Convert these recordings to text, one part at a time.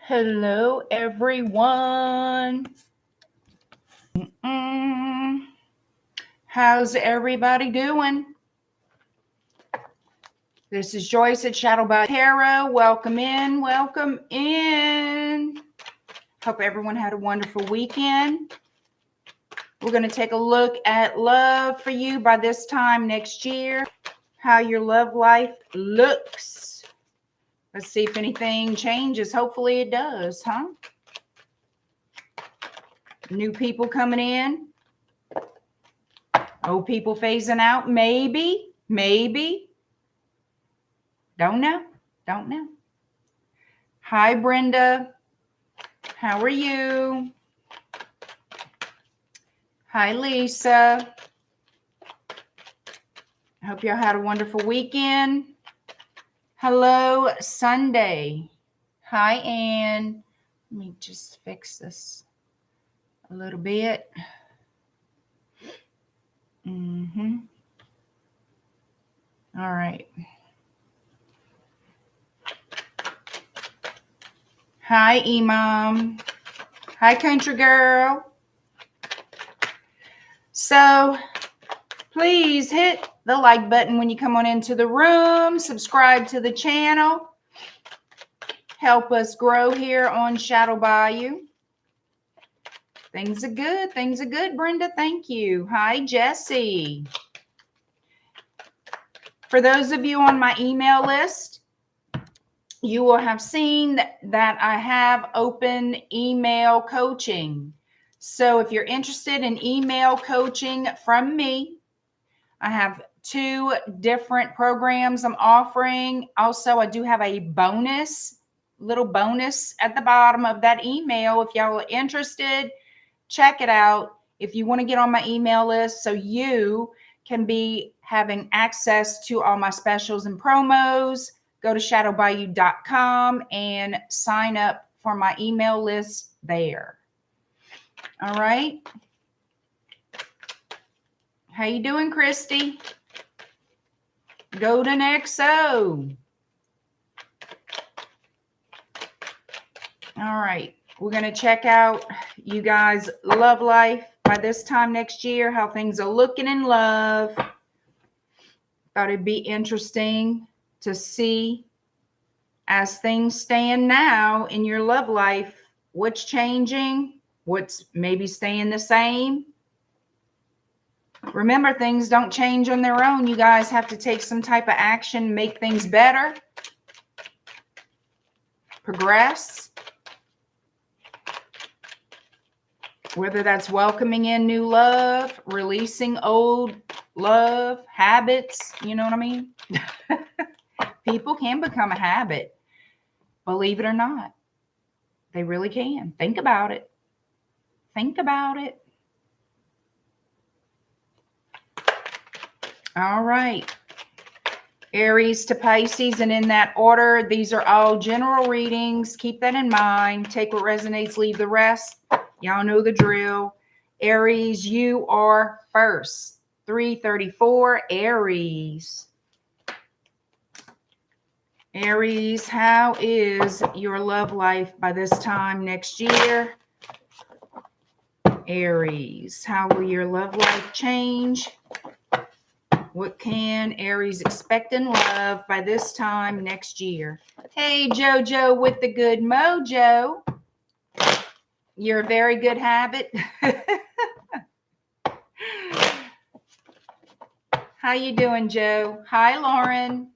Hello, everyone. How's everybody doing? This is Joyce at Shadow by Tarot. Welcome in. Welcome in. Hope everyone had a wonderful weekend. We're going to take a look at love for you by this time next year. How your love life looks. Let's see if anything changes. Hopefully it does, huh? New people coming in. Old people phasing out. Maybe. Don't know. Hi, Brenda. How are you? Hi, Lisa. I hope y'all had a wonderful weekend. Hello, Sunday. Hi, Ann. Let me just fix this a little bit. All right. Hi, Imam. Hi, country girl. So please hit the like button when you come on into the room. Subscribe to the channel. Help us grow here on Shadow Bayou. Things are good. Things are good, Brenda. Thank you. Hi, Jesse. For those of you on my email list, you will have seen that I have open email coaching. So if you're interested in email coaching from me, I have 2 different programs I'm offering. Also, I do have a little bonus at the bottom of that email. If y'all are interested, check it out. If you want to get on my email list so you can be having access to all my specials and promos, go to shadowbayou.com and sign up for my email list there. All right. How you doing, Christy? Golden XO. All right. We're going to check out you guys' love life by this time next year, how things are looking in love. Thought it'd be interesting to see as things stand now in your love life, what's changing, what's maybe staying the same. Remember, things don't change on their own. You guys have to take some type of action, make things better, progress. Whether that's welcoming in new love, releasing old love, habits, you know what I mean? People can become a habit. Believe it or not. They really can. Think about it. Think about it. All right. Aries to Pisces, and in that order, these are all general readings. Keep that in mind. Take what resonates, leave the rest. Y'all know the drill. Aries, you are first. 334, Aries. Aries, how is your love life by this time next year? Aries, how will your love life change? What can Aries expect in love by this time next year? Hey, JoJo with the good mojo. You're a very good habit. How you doing, Joe? Hi, Lauren.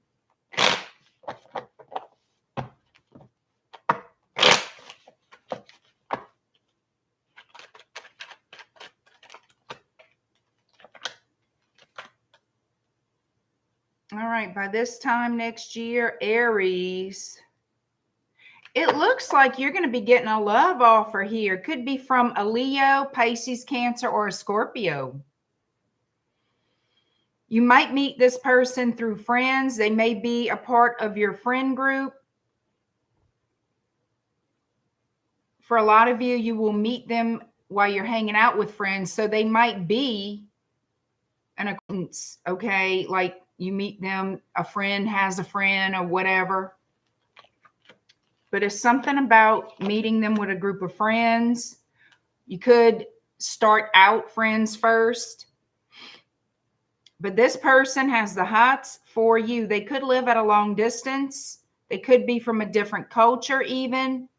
All right, by this time next year, Aries, it looks like you're going to be getting a love offer here. Could be from a Leo, Pisces, Cancer, or a Scorpio. You might meet this person through friends. They may be a part of your friend group. For a lot of you, you will meet them while you're hanging out with friends. So they might be an acquaintance, okay? Like you meet them, a friend has a friend or whatever. but it's something about meeting them with a group of friends. You could start out friends first, but this person has the hots for you. They could live at a long distance. They could be from a different culture even.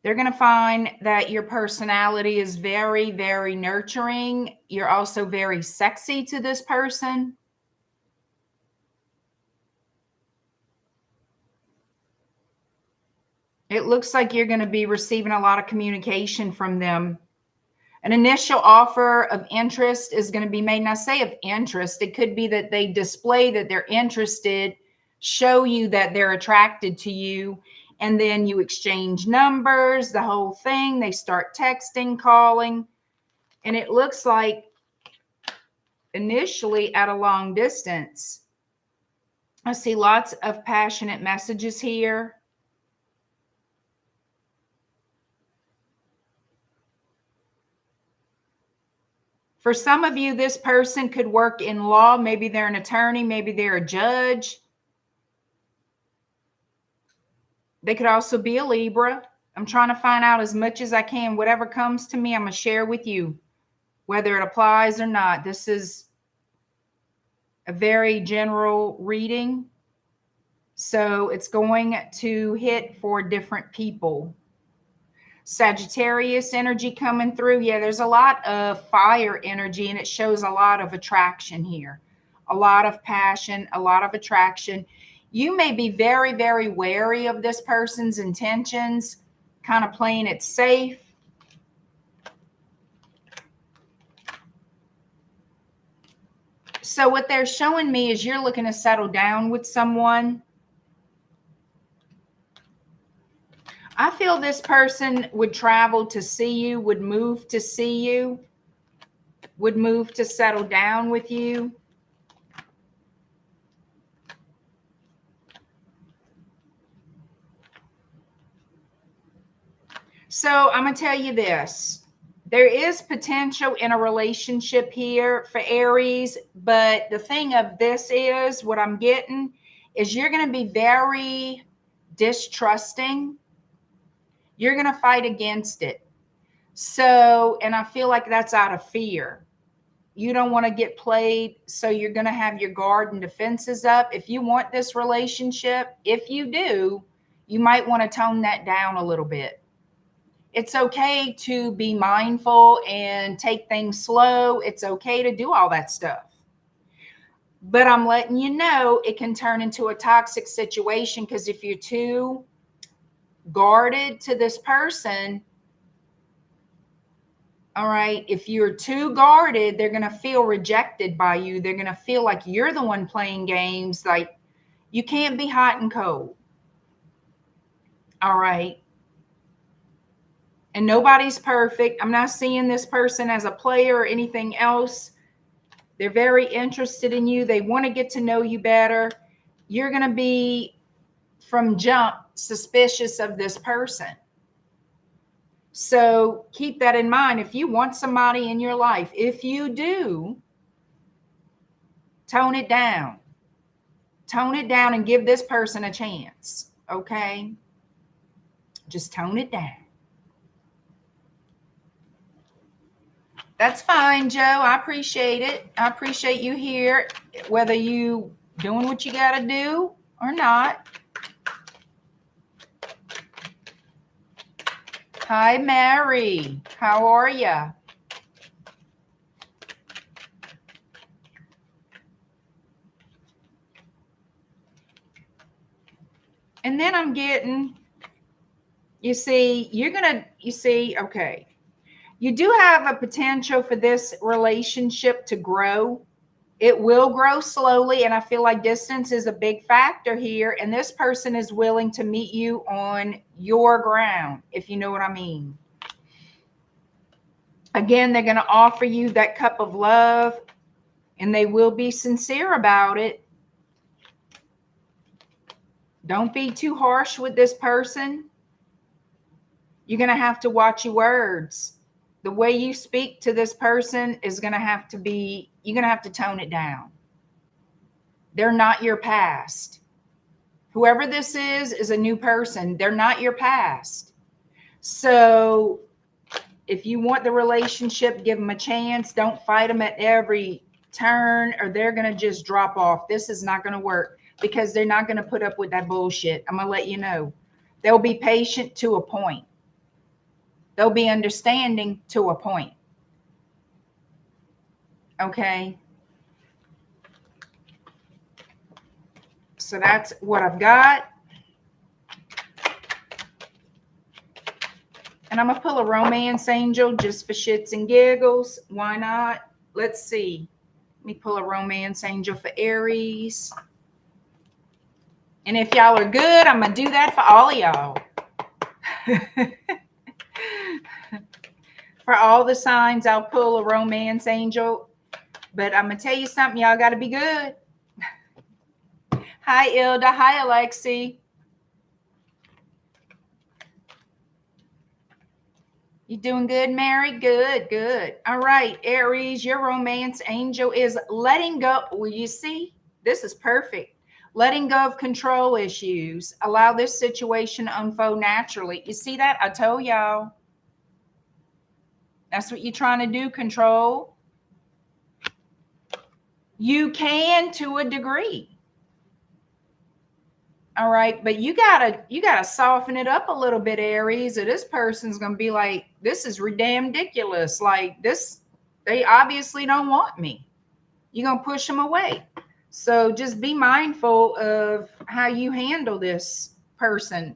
They're going to find that your personality is very, very nurturing. You're also very sexy to this person. It looks like you're going to be receiving a lot of communication from them. An initial offer of interest is going to be made. And I say of interest, it could be that they display that they're interested, show you that they're attracted to you, and then you exchange numbers, the whole thing. They start texting, calling, and it looks like initially at a long distance. I see lots of passionate messages here. For some of you, this person could work in law. Maybe they're an attorney. Maybe they're a judge. They could also be a Libra. I'm trying to find out as much as I can. Whatever comes to me, I'm going to share with you, whether it applies or not. This is a very general reading, so it's going to hit for different people. Sagittarius energy coming through. Yeah, there's a lot of fire energy, and it shows a lot of attraction here. A lot of passion, a lot of attraction. You may be very, very wary of this person's intentions, kind of playing it safe. So what they're showing me is you're looking to settle down with someone. I feel this person would travel to see you, would move to see you, would move to settle down with you. So I'm going to tell you this. There is potential in a relationship here for Aries, but the thing of this is, what I'm getting is you're going to be very distrusting. You're going to fight against it. So, and I feel like that's out of fear. You don't want to get played, so you're going to have your guard and defenses up. If you want this relationship, if you do, you might want to tone that down a little bit. It's okay to be mindful and take things slow. It's okay to do all that stuff. But I'm letting you know it can turn into a toxic situation, because if you're too guarded to this person, all right, if you're too guarded, they're going to feel rejected by you. They're going to feel like you're the one playing games. Like, you can't be hot and cold. All right. And nobody's perfect. I'm not seeing this person as a player or anything else. They're very interested in you. They want to get to know you better. You're going to be, from jump, suspicious of this person. So keep that in mind. If you want somebody in your life, if you do, tone it down. Tone it down and give this person a chance. Okay? Just tone it down. That's fine, Joe. I appreciate it. I appreciate you here, whether you doing what you got to do or not. Hi, Mary. How are you? And then I'm getting, you see, okay. You do have a potential for this relationship to grow. It will grow slowly, and I feel like distance is a big factor here, and this person is willing to meet you on your ground, if you know what I mean. Again, they're going to offer you that cup of love, and they will be sincere about it. Don't be too harsh with this person. You're going to have to watch your words. The way you speak to this person is going to have to be, you're going to have to tone it down. They're not your past. Whoever this is a new person. They're not your past. So if you want the relationship, give them a chance. Don't fight them at every turn, or they're going to just drop off. This is not going to work because they're not going to put up with that bullshit. I'm going to let you know. They'll be patient to a point. They'll be understanding to a point. Okay. So that's what I've got. And I'm going to pull a romance angel just for shits and giggles. Why not? Let's see. Let me pull a romance angel for Aries. And if y'all are good, I'm going to do that for all of y'all. For all the signs, I'll pull a romance angel. But I'm going to tell you something. Y'all got to be good. Hi, Ilda. Hi, Alexi. You doing good, Mary? Good, good. All right, Aries, your romance angel is letting go. Well, you see, this is perfect. Letting go of control issues. Allow this situation to unfold naturally. You see that? I told y'all. That's what you're trying to do, control. You can to a degree. All right, but you gotta soften it up a little bit, Aries, or this person's gonna be like, this is damn ridiculous. Like this, they obviously don't want me. You're gonna push them away. So just be mindful of how you handle this person.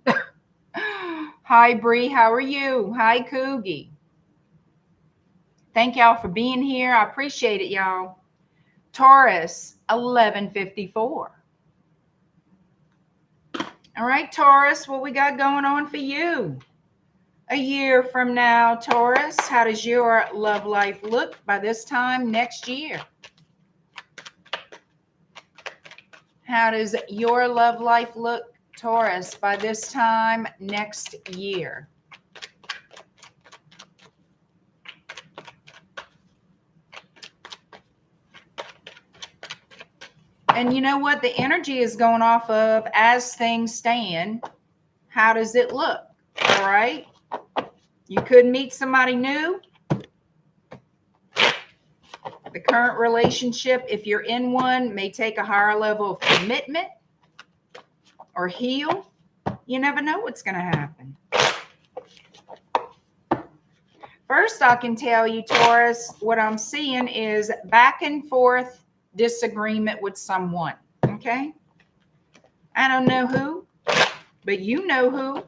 Hi, Bree, how are you? Hi, Coogie. Thank y'all for being here. I appreciate it, y'all. Taurus, 1154. All right, Taurus, what we got going on for you? A year from now, Taurus, how does your love life look by this time next year? How does your love life look, Taurus, by this time next year? And you know what? The energy is going off of as things stand. How does it look? All right. You could meet somebody new. The current relationship, if you're in one, may take a higher level of commitment or heal. You never know what's going to happen. First, I can tell you, Taurus, what I'm seeing is back and forth disagreement with someone. Okay. I don't know who, but you know who.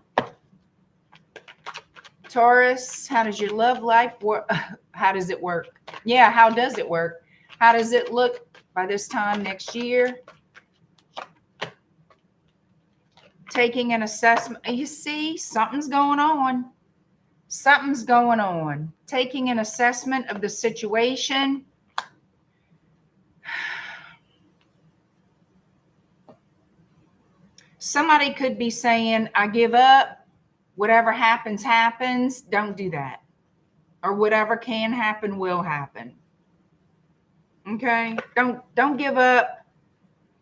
Taurus, how does your love life work? How does it work? Yeah, how does it work? How does it look by this time next year? Taking an assessment. You see, something's going on. Something's going on. Taking an assessment of the situation. Somebody could be saying, I give up. Whatever happens, happens. Don't do that. Or whatever can happen will happen. Okay? Don't give up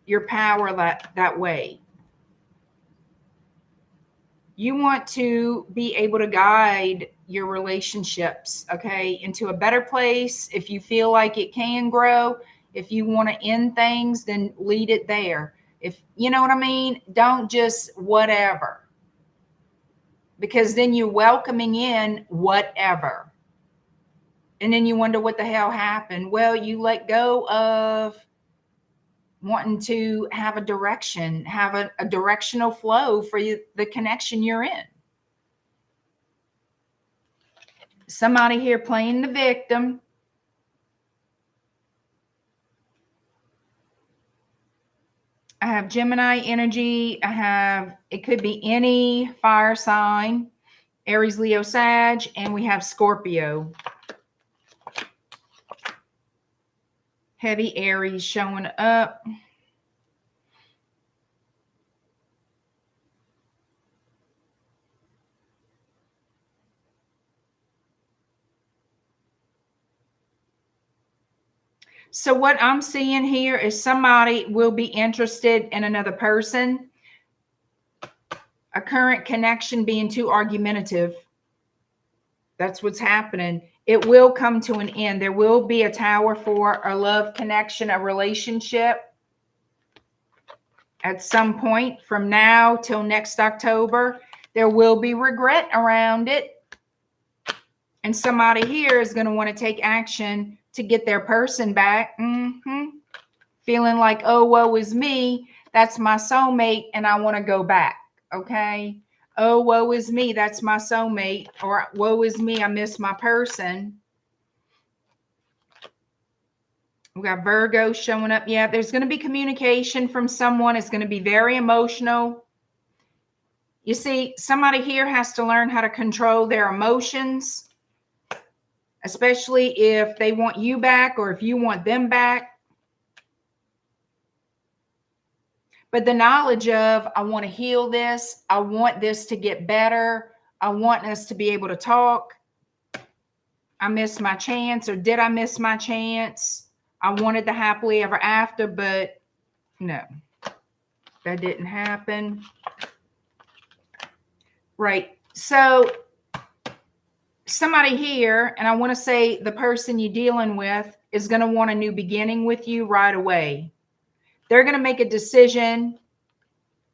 your power that way. You want to be able to guide your relationships, okay, into a better place. If you feel like it can grow, if you want to end things, then lead it there. If you know what I mean, don't just whatever. Because then you're welcoming in whatever. And then you wonder what the hell happened. Well, you let go of wanting to have a direction, have a directional flow for you, the connection you're in. Somebody here playing the victim. I have Gemini energy. It could be any fire sign, Aries, Leo, Sag, and we have Scorpio. Heavy Aries showing up. So what I'm seeing here is somebody will be interested in another person. A current connection being too argumentative. That's what's happening. It will come to an end. There will be a Tower for a love connection, a relationship at some point from now till next October. There will be regret around it. And somebody here is going to want to take action to get their person back. Feeling like, oh, woe is me. That's my soulmate and I want to go back. Okay. Oh, woe is me. That's my soulmate. Or woe is me. I miss my person. We got Virgo showing up. Yeah, there's going to be communication from someone. It's going to be very emotional. You see, somebody here has to learn how to control their emotions, especially if they want you back or if you want them back. But the knowledge of, I want to heal this. I want this to get better. I want us to be able to talk. I missed my chance, or did I miss my chance? I wanted the happily ever after, but no, that didn't happen. Right. So somebody here, and I want to say the person you're dealing with is going to want a new beginning with you right away. They're going to make a decision.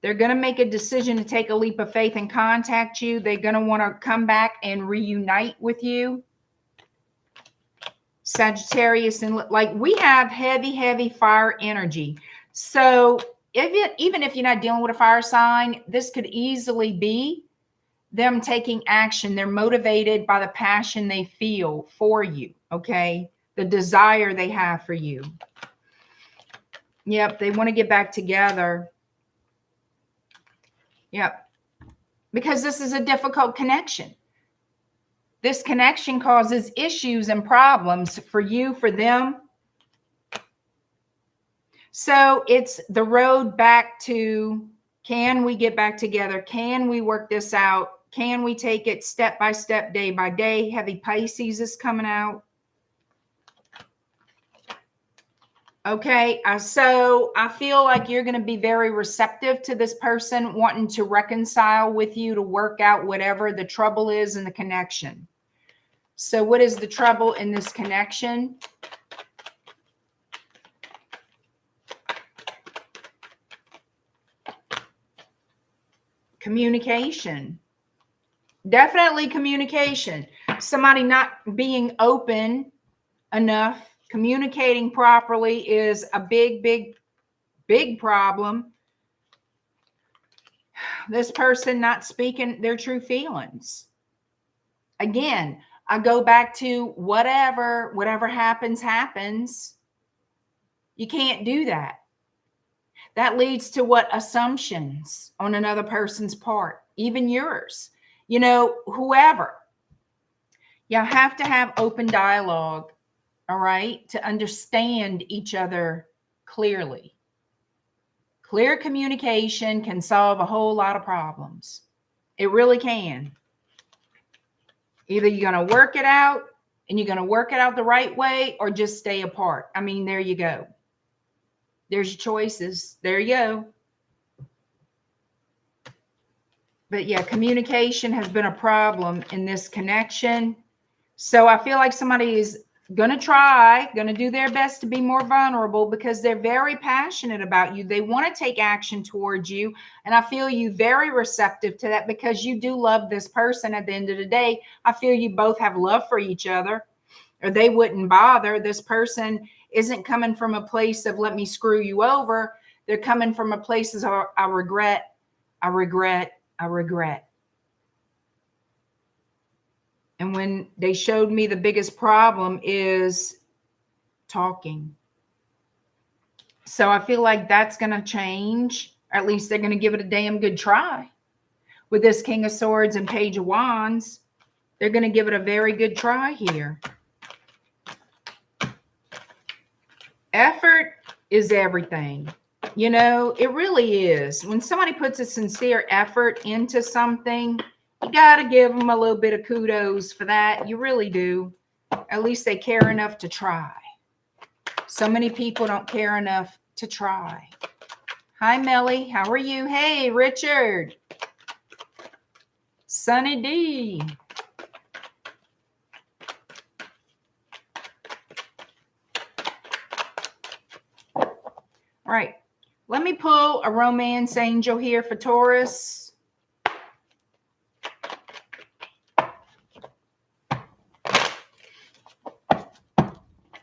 They're going to make a decision to take a leap of faith and contact you. They're going to want to come back and reunite with you. Sagittarius, and like we have heavy fire energy. So even if you're not dealing with a fire sign, this could easily be them taking action. They're motivated by the passion they feel for you. Okay. The desire they have for you. Yep. They want to get back together. Yep. Because this is a difficult connection. This connection causes issues and problems for you, for them. So it's the road back to, can we get back together? Can we work this out? Can we take it step by step, day by day? Heavy Pisces is coming out. Okay, so I feel like you're going to be very receptive to this person wanting to reconcile with you, to work out whatever the trouble is in the connection. So what is the trouble in this connection? Communication. Definitely communication. Somebody not being open enough. Communicating properly is a big problem. This person not speaking their true feelings. Again, I go back to whatever happens, happens. You can't do that. That leads to what? Assumptions on another person's part, even yours. You know, whoever. You have to have open dialogue. All right, to understand each other clearly. Clear communication can solve a whole lot of problems. It really can. Either you're going to work it out and you're going to work it out the right way, or just stay apart. I mean, there you go. There's your choices. There you go. But yeah, communication has been a problem in this connection. So I feel like somebody is going to do their best to be more vulnerable, because they're very passionate about you. They want to take action towards you. And I feel you very receptive to that, because you do love this person at the end of the day. I feel you both have love for each other, or they wouldn't bother. This person isn't coming from a place of let me screw you over. They're coming from a place of I regret. And when they showed me the biggest problem is talking. So I feel like that's going to change. Or at least they're going to give it a damn good try. With this King of Swords and Page of Wands, they're going to give it a very good try here. Effort is everything. You know, it really is. When somebody puts a sincere effort into something, you got to give them a little bit of kudos for that. You really do. At least they care enough to try. So many people don't care enough to try. Hi, Melly. How are you? Hey, Richard. Sunny D. All right. Let me pull a romance angel here for Taurus.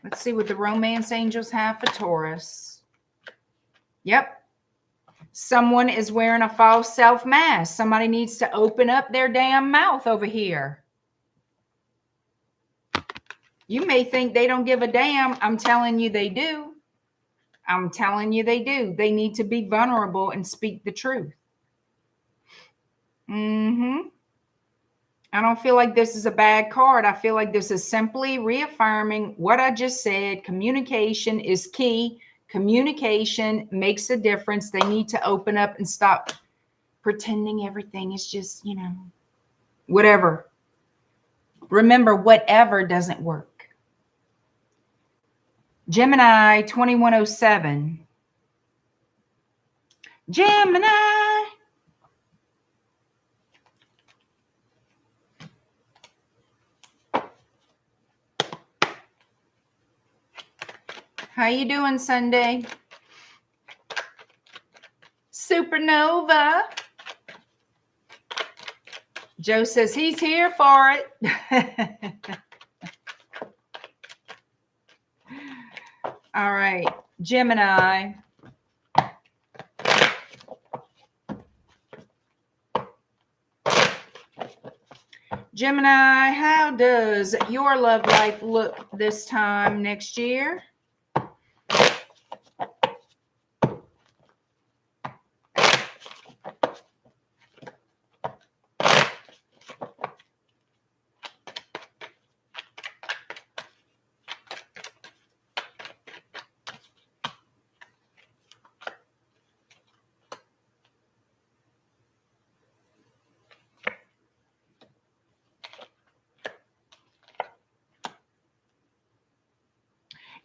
Let's see what the romance angels have for Taurus. Yep. Someone is wearing a false self mask. Somebody needs to open up their damn mouth over here. You may think they don't give a damn. I'm telling you they do. I'm telling you they do. They need to be vulnerable and speak the truth. I don't feel like this is a bad card. I feel like this is simply reaffirming what I just said. Communication is key. Communication makes a difference. They need to open up and stop pretending everything is just, you know, whatever. Remember, whatever doesn't work. Gemini 2107. Gemini. How you doing, Sunday? Supernova. Joe says he's here for it. All right, Gemini. Gemini, how does your love life look this time next year?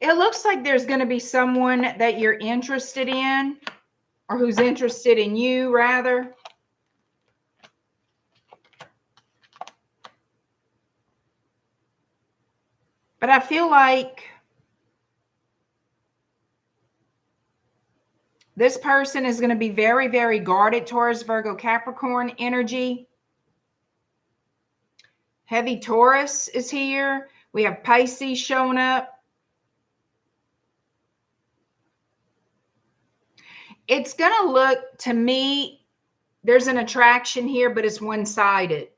It looks like there's going to be someone that you're interested in, or who's interested in you, rather. But I feel like this person is going to be very, very guarded. Taurus, Virgo, Capricorn energy. Heavy Taurus is here. We have Pisces showing up. It's going to look, to me, there's an attraction here, but it's one-sided.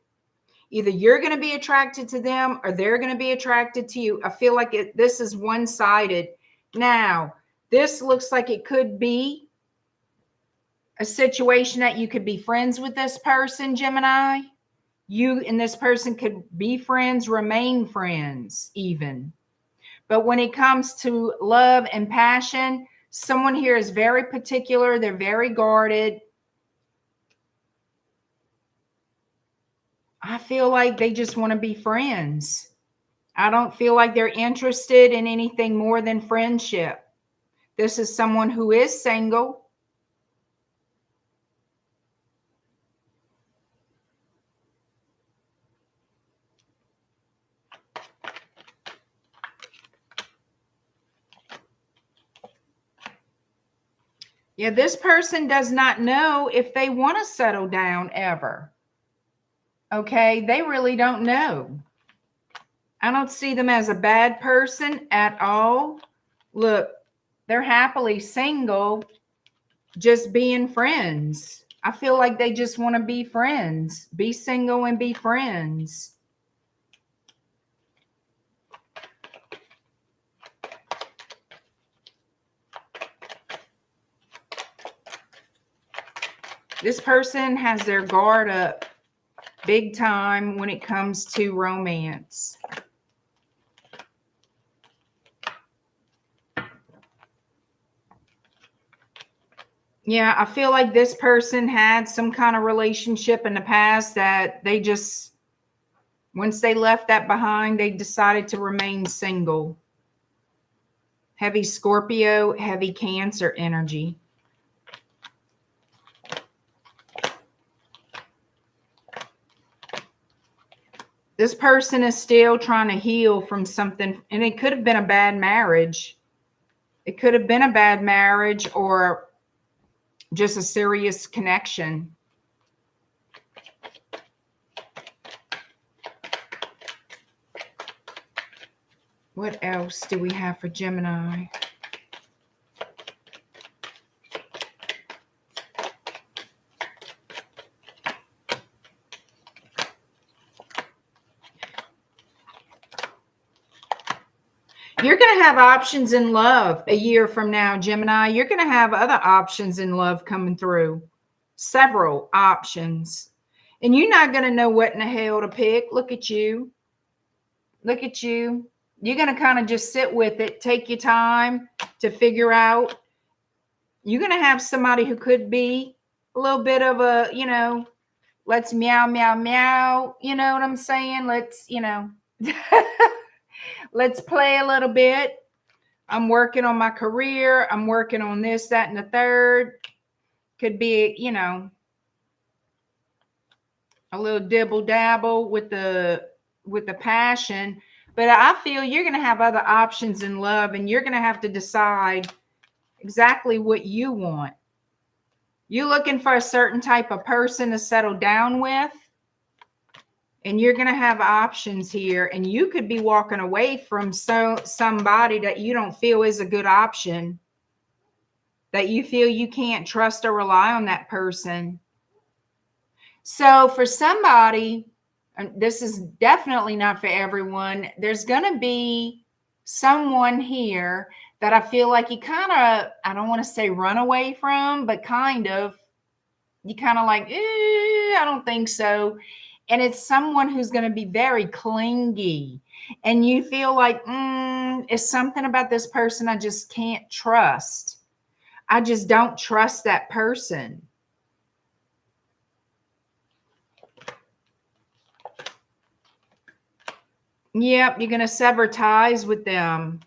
Either you're going to be attracted to them or they're going to be attracted to you. I feel like this is one-sided. Now, this looks like it could be a situation that you could be friends with this person, Gemini. You and this person could be friends, remain friends even. But when it comes to love and passion, someone here is very particular. They're very guarded. I feel like they just want to be friends. I don't feel like they're interested in anything more than friendship. This is someone who is single. Yeah, this person does not know if they want to settle down ever. Okay, they really don't know. I don't see them as a bad person at all. Look, they're happily single, just being friends. I feel like they just want to be friends. Be single and be friends. This person has their guard up big time when it comes to romance. Yeah, I feel like this person had some kind of relationship in the past that they just, once they left that behind, they decided to remain single. Heavy Scorpio, heavy Cancer energy. This person is still trying to heal from something, and it could have been a bad marriage. It could have been a bad marriage or just a serious connection. What else do we have for Gemini? You're going to have options in love a year from now, Gemini. You're going to have other options in love coming through. Several options. And you're not going to know what in the hell to pick. Look at you. Look at you. You're going to kind of just sit with it. Take your time to figure out. You're going to have somebody who could be a little bit of a, you know, let's meow, meow, meow. You know what I'm saying? Let's, you know. Let's play a little bit. I'm working on my career. I'm working on this, that, and the third. Could be, you know, a little dibble dabble with the passion. But I feel you're going to have other options in love, and you're going to have to decide exactly what you want. You're looking for a certain type of person to settle down with. And you're going to have options here, and you could be walking away from somebody that you don't feel is a good option, that you feel you can't trust or rely on that person. So for somebody, and this is definitely not for everyone, there's going to be someone here that I feel like you kind of, I don't want to say run away from, but kind of, you kind of like, I don't think so. And it's someone who's going to be very clingy. And you feel like, it's something about this person I just can't trust. I just don't trust that person. Yep, you're going to sever ties with them.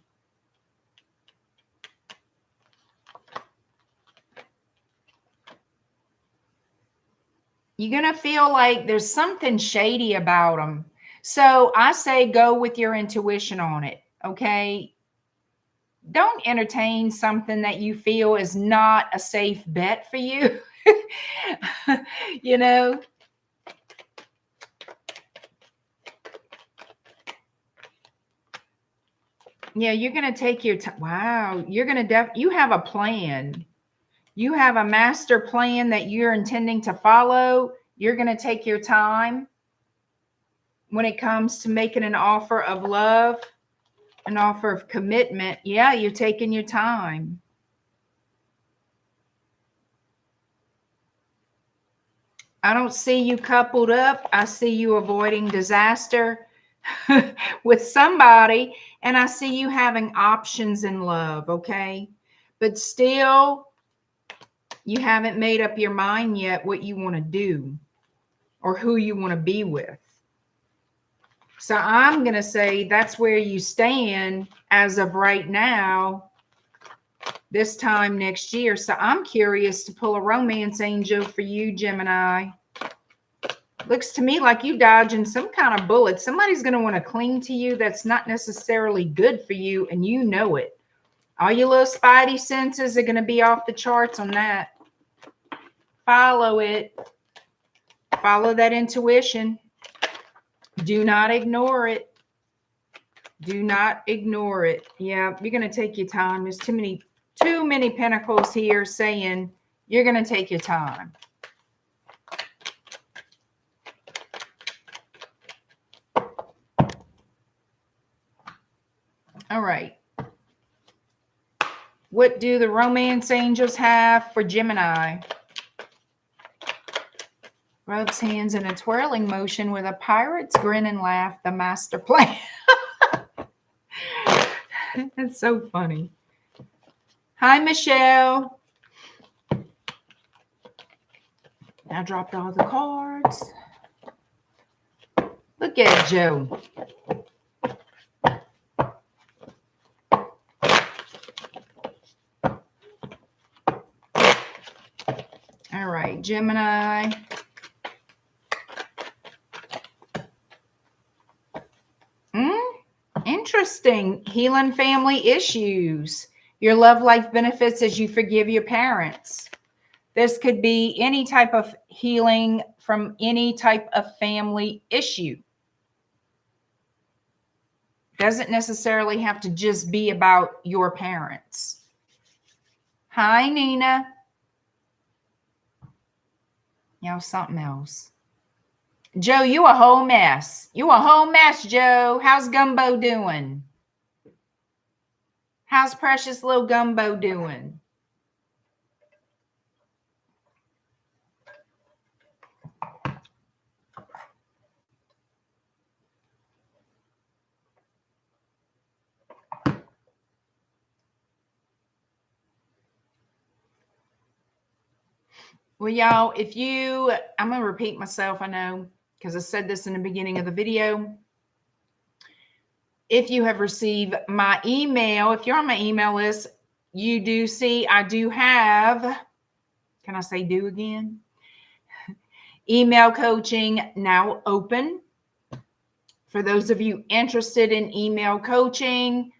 You're going to feel like there's something shady about them. So I say go with your intuition on it, okay? Don't entertain something that you feel is not a safe bet for you. You know? Yeah, you're going to take your time. Wow, you're going to you have a plan. You have a master plan that you're intending to follow. You're going to take your time when it comes to making an offer of love, an offer of commitment. Yeah, you're taking your time. I don't see you coupled up. I see you avoiding disaster with somebody, and I see you having options in love, okay? But still, you haven't made up your mind yet what you want to do or who you want to be with. So I'm going to say that's where you stand as of right now, this time next year. So I'm curious to pull a romance angel for you, Gemini. Looks to me like you dodging some kind of bullet. Somebody's going to want to cling to you that's not necessarily good for you, and you know it. All your little spidey senses are going to be off the charts on that. Follow it. Follow that intuition. Do not ignore it. Do not ignore it. Yeah, you're going to take your time. There's too many pentacles here saying you're going to take your time. All right. What do the romance angels have for Gemini? Rubs hands in a twirling motion with a pirate's grin and laugh, the master plan. That's so funny. Hi, Michelle. I dropped all the cards. Look at Joe. All right, Gemini. interesting. Healing family issues. Your love life benefits as you forgive your parents. This could be any type of healing from any type of family issue. Doesn't necessarily have to just be about your parents. Hi, Nina. Something else. Joe, you a whole mess. You a whole mess, Joe. How's Gumbo doing? How's precious little Gumbo doing? Well, y'all, I'm going to repeat myself, I know, because I said this in the beginning of the video. If you have received my email, if you're on my email list, you do see I do have, can I say do again? Email coaching now open. For those of you interested in email coaching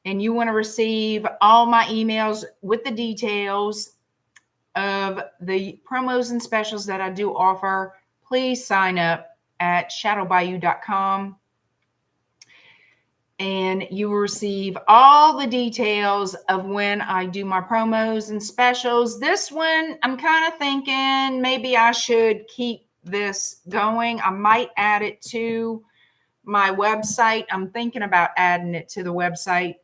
and you want to receive all my emails with the details of the promos and specials that I do offer, please sign up at shadowbayou.com and you will receive all the details of when I do my promos and specials. This one, I'm kind of thinking maybe I should keep this going. I might add it to my website. I'm thinking about adding it to the website.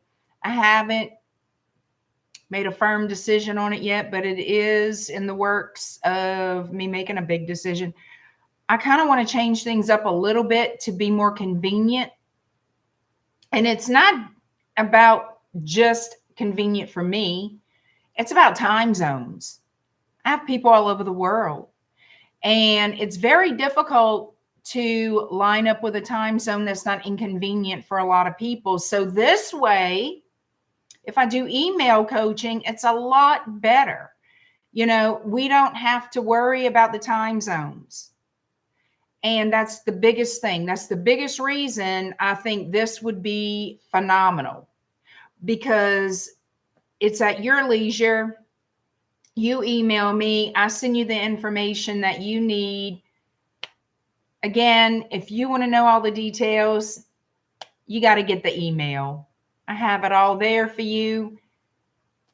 I haven't made a firm decision on it yet, but it is in the works of me making a big decision. I kind of want to change things up a little bit to be more convenient. And it's not about just convenient for me. It's about time zones. I have people all over the world. And it's very difficult to line up with a time zone that's not inconvenient for a lot of people. So this way, if I do email coaching, it's a lot better. We don't have to worry about the time zones. And that's the biggest thing. That's the biggest reason I think this would be phenomenal, because it's at your leisure. You email me, I send you the information that you need. Again, if you want to know all the details, you got to get the email. I have it all there for you.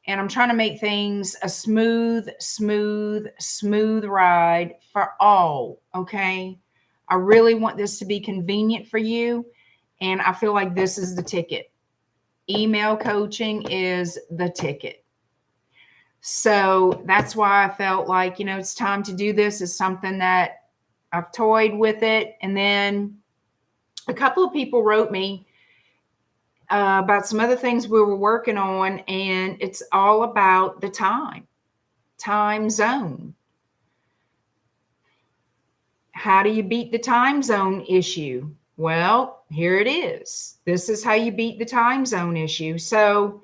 And I'm trying to make things a smooth ride for all, okay? I really want this to be convenient for you. And I feel like this is the ticket. Email coaching is the ticket. So that's why I felt like, it's time to do this. It's something that I've toyed with it. And then a couple of people wrote me about some other things we were working on, and it's all about the time zone. How do you beat the time zone issue? Well, here it is. This is how you beat the time zone issue. So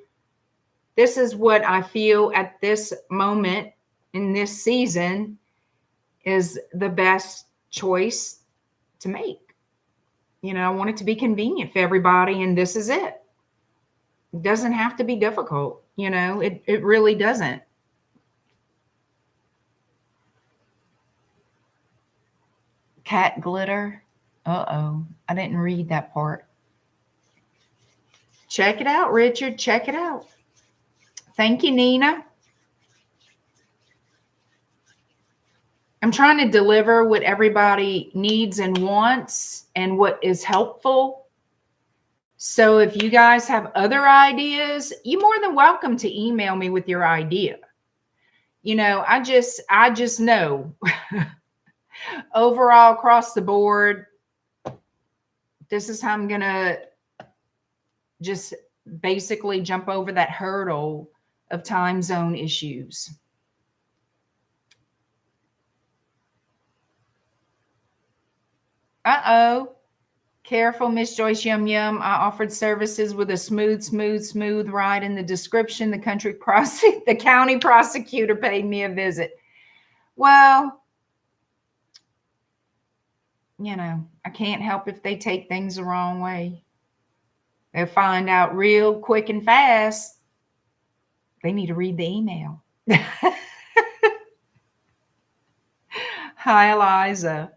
this is what I feel at this moment in this season is the best choice to make. I want it to be convenient for everybody, and this is it. It doesn't have to be difficult. It really doesn't. Cat glitter. Uh-oh. I didn't read that part. Check it out, Richard. Check it out. Thank you, Nina. I'm trying to deliver what everybody needs and wants and what is helpful. So if you guys have other ideas, you're more than welcome to email me with your idea. I just know overall across the board, this is how I'm going to just basically jump over that hurdle of time zone issues. Uh-oh. Careful, Miss Joyce Yum Yum. I offered services with a smooth ride. In the description, the county prosecutor paid me a visit. Well, I can't help if they take things the wrong way. They'll find out real quick and fast. They need to read the email. Hi, Eliza.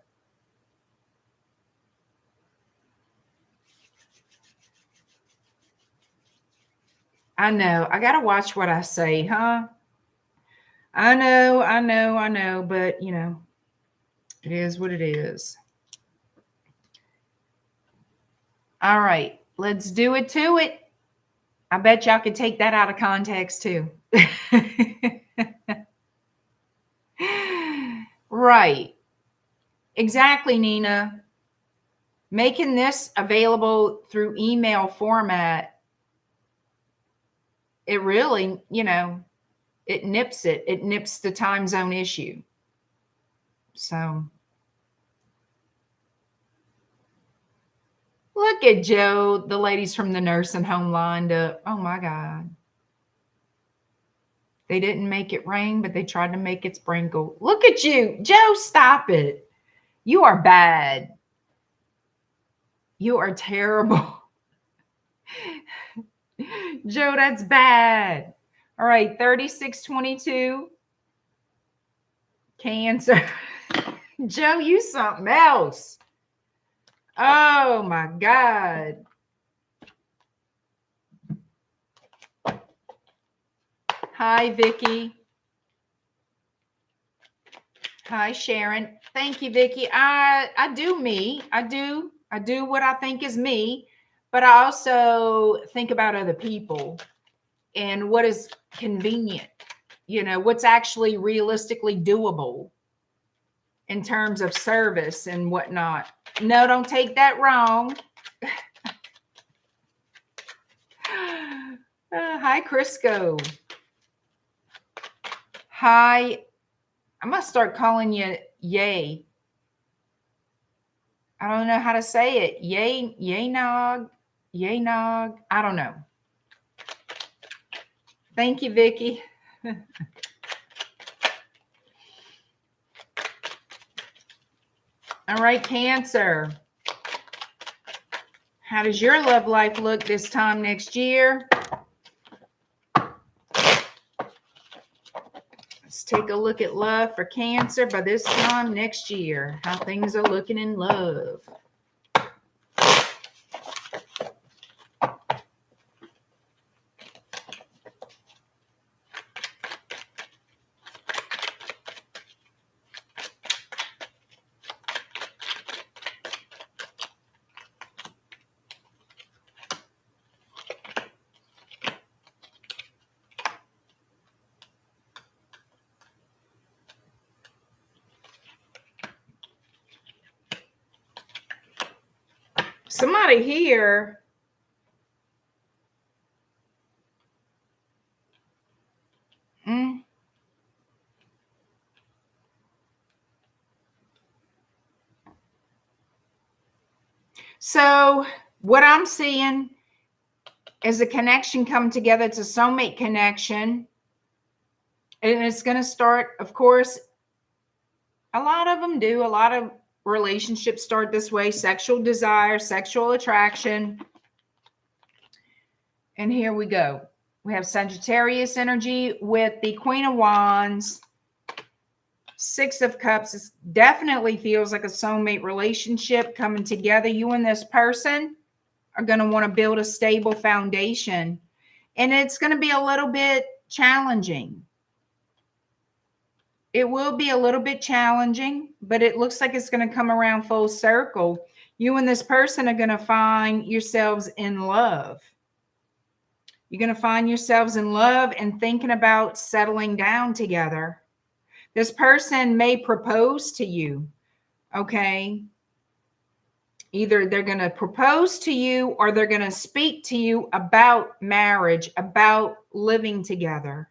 I know. I got to watch what I say, huh? I know. But, you know, it is what it is. All right. Let's do it to it. I bet y'all could take that out of context too. Right. Exactly, Nina. Making this available through email format, it really, you know, it nips it. It nips the time zone issue. So look at Joe, the ladies from the nursing home lined up. Oh my God. They didn't make it rain, but they tried to make it sprinkle. Look at you. Joe, stop it. You are bad. You are terrible. Joe, that's bad. All right, 3622. Cancer. Joe, you something else. Oh my God. Hi, Vicky. Hi, Sharon. Thank you, Vicky. I do me. I do what I think is me, but I also think about other people and what is convenient. You know, what's actually realistically doable in terms of service and whatnot. No, don't take that wrong. Hi, Crisco. Hi. I must start calling you Yay. I don't know how to say it. Yay nog. I don't know. Thank you, Vicky. All right, Cancer. How does your love life look this time next year? Let's take a look at love for Cancer by this time next year. How things are looking in love. Somebody here. So what I'm seeing is a connection come together. It's a soulmate connection. And it's going to start, of course, a lot of them do. A lot of relationships start this way. Sexual desire, sexual attraction. And here we go. We have Sagittarius energy with the Queen of Wands, Six of Cups. It definitely feels like a soulmate relationship coming together. You and this person are going to want to build a stable foundation. And it's going to be a little bit challenging. It will be a little bit challenging, but it looks like it's going to come around full circle. You and this person are going to find yourselves in love. You're going to find yourselves in love and thinking about settling down together. This person may propose to you, okay? Either they're going to propose to you or they're going to speak to you about marriage, about living together.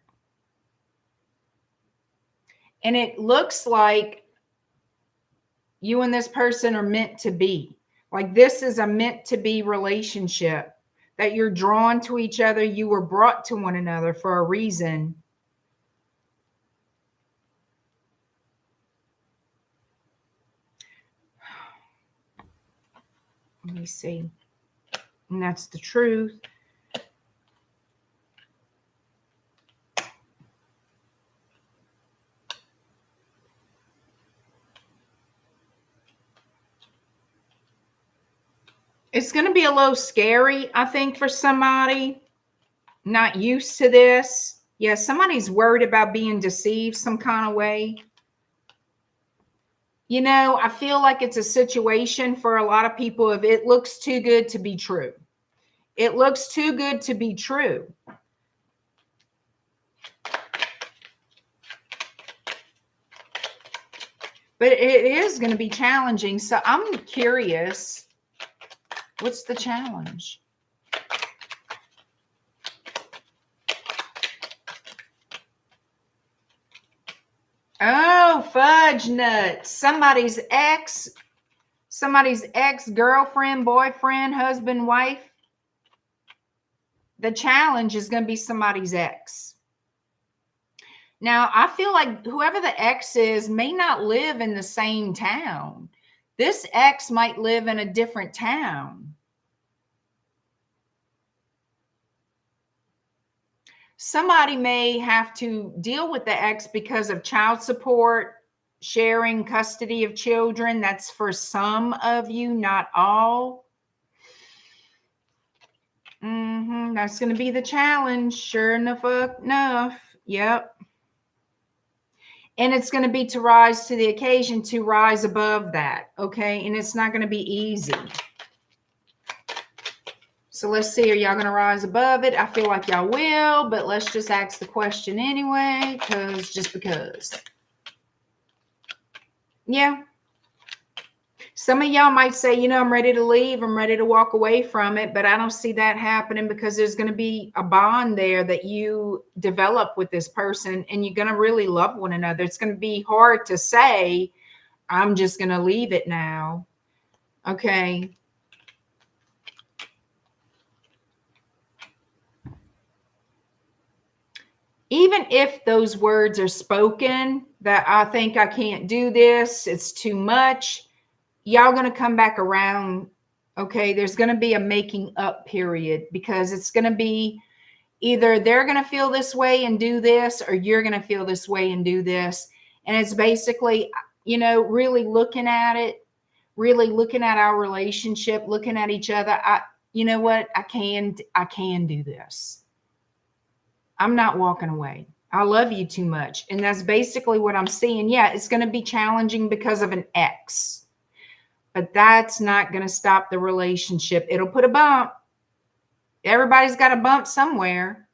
And it looks like you and this person are meant to be. Like this is a meant to be relationship, that you're drawn to each other. You were brought to one another for a reason. Let me see. And that's the truth. It's going to be a little scary, I think, for somebody not used to this. Yeah, somebody's worried about being deceived some kind of way. You know, I feel like it's a situation for a lot of people if it looks too good to be true. It looks too good to be true. But it is going to be challenging. So I'm curious, what's the challenge? Oh, fudge nuts. Somebody's ex-girlfriend, boyfriend, husband, wife. The challenge is going to be somebody's ex. Now, I feel like whoever the ex is may not live in the same town. This ex might live in a different town. Somebody may have to deal with the ex because of child support, sharing custody of children. That's for some of you, not all. That's going to be the challenge. Sure enough. Yep. And it's going to be to rise to the occasion, to rise above that. Okay. And it's not going to be easy. So let's see. Are y'all going to rise above it? I feel like y'all will, but let's just ask the question anyway, because. Yeah. Some of y'all might say, you know, I'm ready to leave. I'm ready to walk away from it, but I don't see that happening because there's going to be a bond there that you develop with this person and you're going to really love one another. It's going to be hard to say, I'm just going to leave it now. Okay. Even if those words are spoken that I think I can't do this, it's too much, y'all going to come back around. Okay. There's going to be a making up period because it's going to be either they're going to feel this way and do this, or you're going to feel this way and do this. And it's basically, you know, really looking at it, really looking at our relationship, looking at each other. You know what? I can do this. I'm not walking away. I love you too much. And that's basically what I'm seeing. Yeah, it's going to be challenging because of an ex, but that's not going to stop the relationship. It'll put a bump. Everybody's got a bump somewhere.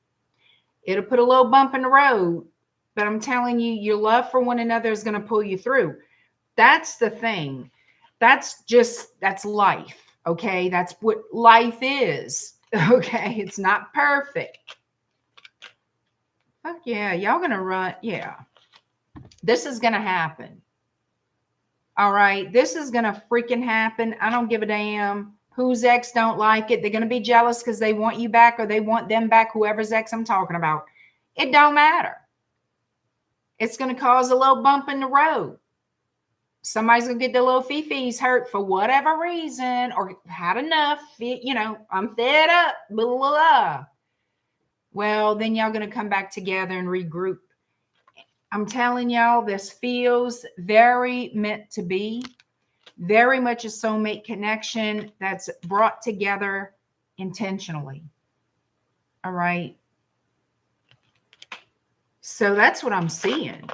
It'll put a little bump in the road, but I'm telling you, your love for one another is going to pull you through. That's the thing. That's life. Okay. That's what life is. Okay. It's not perfect. Fuck yeah, y'all gonna run. Yeah, this is gonna happen. All right, this is gonna freaking happen. I don't give a damn whose ex don't like it. They're gonna be jealous because they want you back or they want them back, whoever's ex I'm talking about. It don't matter. It's gonna cause a little bump in the road. Somebody's gonna get their little fifis hurt for whatever reason or had enough. You know, I'm fed up. Blah, blah, blah. Well, then y'all going to come back together and regroup. I'm telling y'all, this feels very meant to be, very much a soulmate connection that's brought together intentionally. All right. So that's what I'm seeing.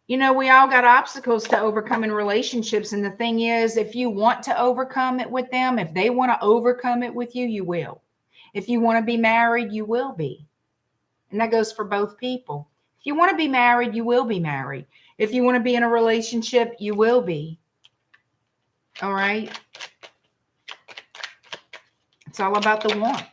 You know, we all got obstacles to overcome in relationships. And the thing is, if you want to overcome it with them, if they want to overcome it with you, you will. If you want to be married, you will be. And that goes for both people. If you want to be married, you will be married. If you want to be in a relationship, you will be. All right. It's all about the want.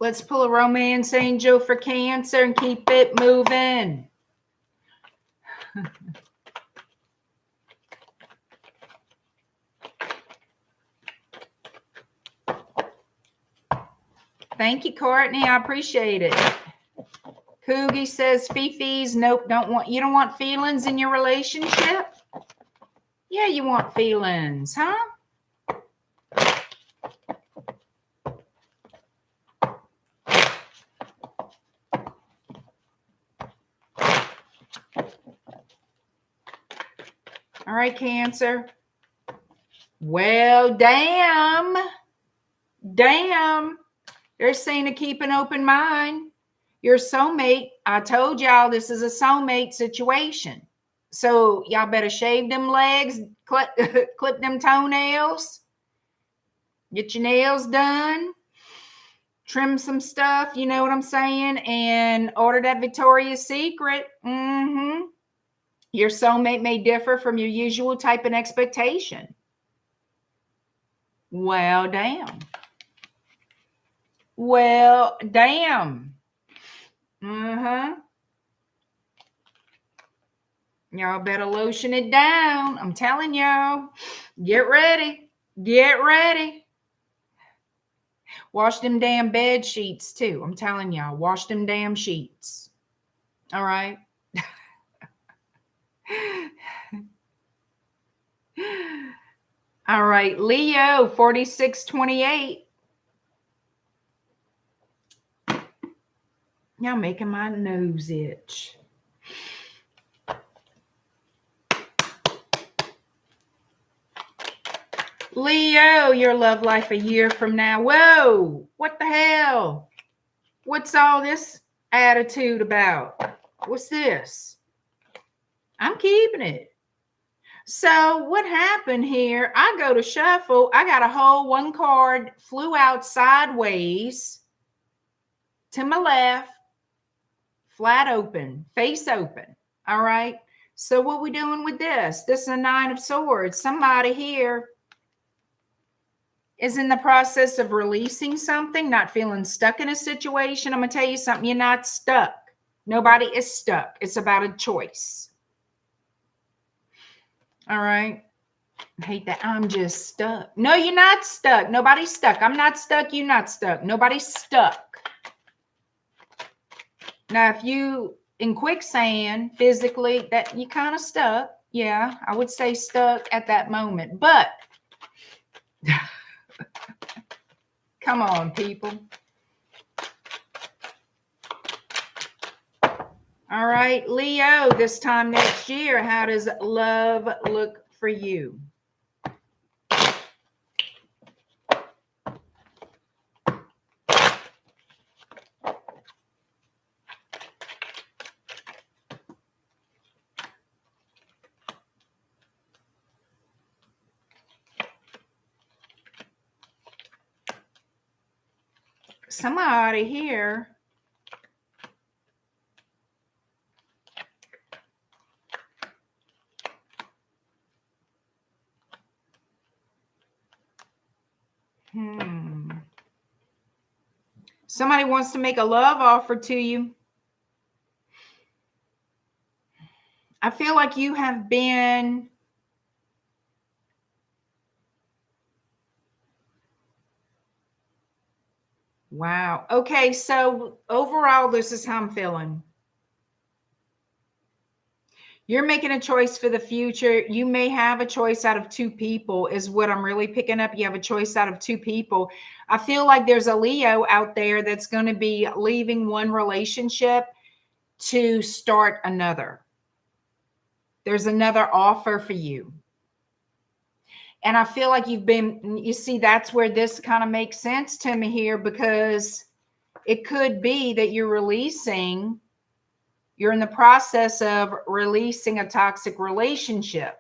Let's pull a romance angel for Cancer and keep it moving. Thank you, Courtney. I appreciate it. Coogie says, Fifi's, nope, you don't want feelings in your relationship? Yeah, you want feelings, huh? All right, Cancer. Well, damn. They're saying to keep an open mind. Your soulmate, I told y'all this is a soulmate situation. So y'all better shave them legs, clip them toenails, get your nails done, trim some stuff, you know what I'm saying, and order that Victoria's Secret. Your soulmate may differ from your usual type and expectation. Well, damn. Well, damn. Y'all better lotion it down. I'm telling y'all. Get ready. Get ready. Wash them damn bed sheets too. I'm telling y'all. Wash them damn sheets. All right. All right. Leo, 4628. Y'all making my nose itch. Leo, your love life a year from now. Whoa, what the hell? What's all this attitude about? What's this? I'm keeping it. So what happened here? I go to shuffle. I got a whole one card flew out sideways to my left, flat open, face open. All right. So what we doing with this? This is a 9 of Swords. Somebody here is in the process of releasing something, not feeling stuck in a situation. I'm going to tell you something. You're not stuck. Nobody is stuck. It's about a choice. All right. I hate that. I'm just stuck. No, you're not stuck. Nobody's stuck. I'm not stuck. You're not stuck. Nobody's stuck. Now, if you in quicksand physically, that you kind of stuck. Yeah, I would say stuck at that moment. But come on, people. All right, Leo, this time next year, how does love look for you? Somebody here somebody wants to make a love offer to you. I feel like you have been wow. Okay, so overall, this is how I'm feeling. You're making a choice for the future. You may have a choice out of 2 people is what I'm really picking up. You have a choice out of 2 people. I feel like there's a Leo out there that's going to be leaving one relationship to start another. There's another offer for you. And I feel like you see, that's where this kind of makes sense to me here, because it could be that you're in the process of releasing a toxic relationship.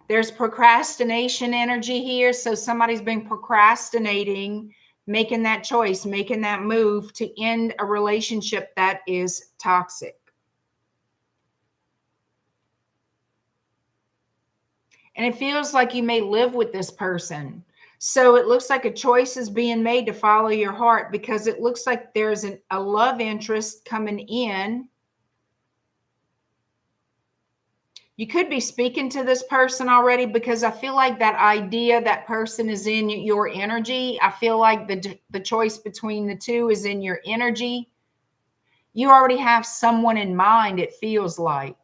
There's procrastination energy here. So somebody's been procrastinating, making that choice, making that move to end a relationship that is toxic. And it feels like you may live with this person. So it looks like a choice is being made to follow your heart, because it looks like there's a love interest coming in. You could be speaking to this person already, because I feel like that idea, that person is in your energy. I feel like the choice between the two is in your energy. You already have someone in mind, it feels like.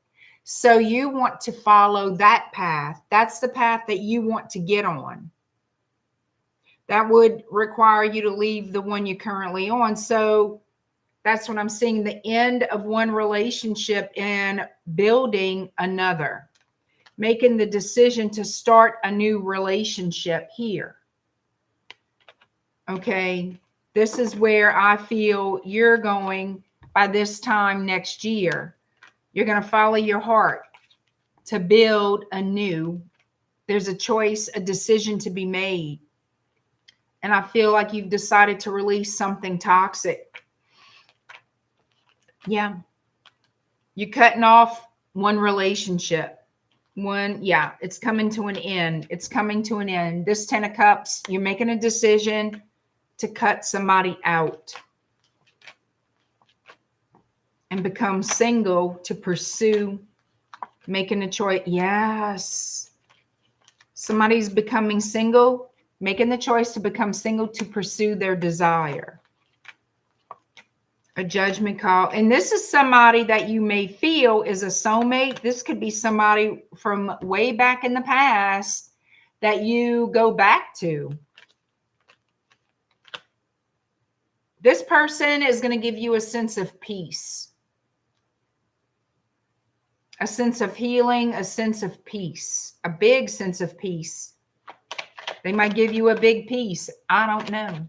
So you want to follow that path. That's the path that you want to get on. That would require you to leave the one you're currently on. So that's what I'm seeing, the end of one relationship and building another. Making the decision to start a new relationship here. Okay, this is where I feel you're going by this time next year. You're going to follow your heart to build anew. There's a choice, a decision to be made. And I feel like you've decided to release something toxic. Yeah. You're cutting off one relationship. Yeah, it's coming to an end. It's coming to an end. This 10 of Cups, you're making a decision to cut somebody out and become single to pursue making a choice. Yes. Somebody's becoming single, making the choice to become single to pursue their desire. A judgment call. And this is somebody that you may feel is a soulmate. This could be somebody from way back in the past that you go back to. This person is going to give you a sense of peace, a sense of healing, a sense of peace, a big sense of peace. They might give you a big peace. I don't know.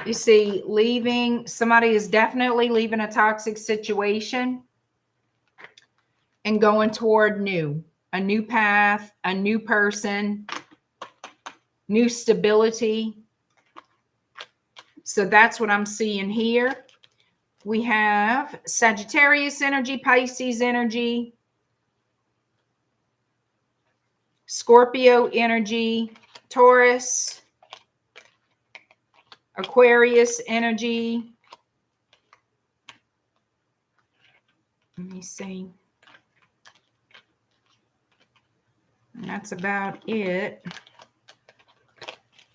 You see, leaving, somebody is definitely leaving a toxic situation and going toward new, a new path, a new person, new stability. So that's what I'm seeing here. We have Sagittarius energy, Pisces energy, Scorpio energy, Taurus, Aquarius energy. Let me see. And that's about it.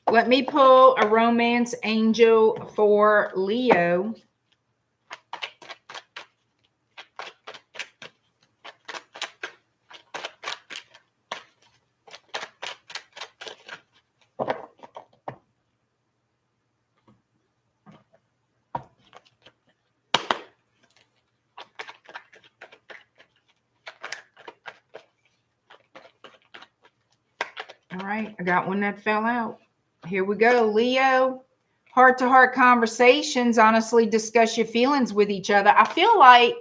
Let me pull a romance angel for Leo. All right, I got one that fell out. Here we go, Leo. Heart-to-heart conversations, honestly discuss your feelings with each other. I feel like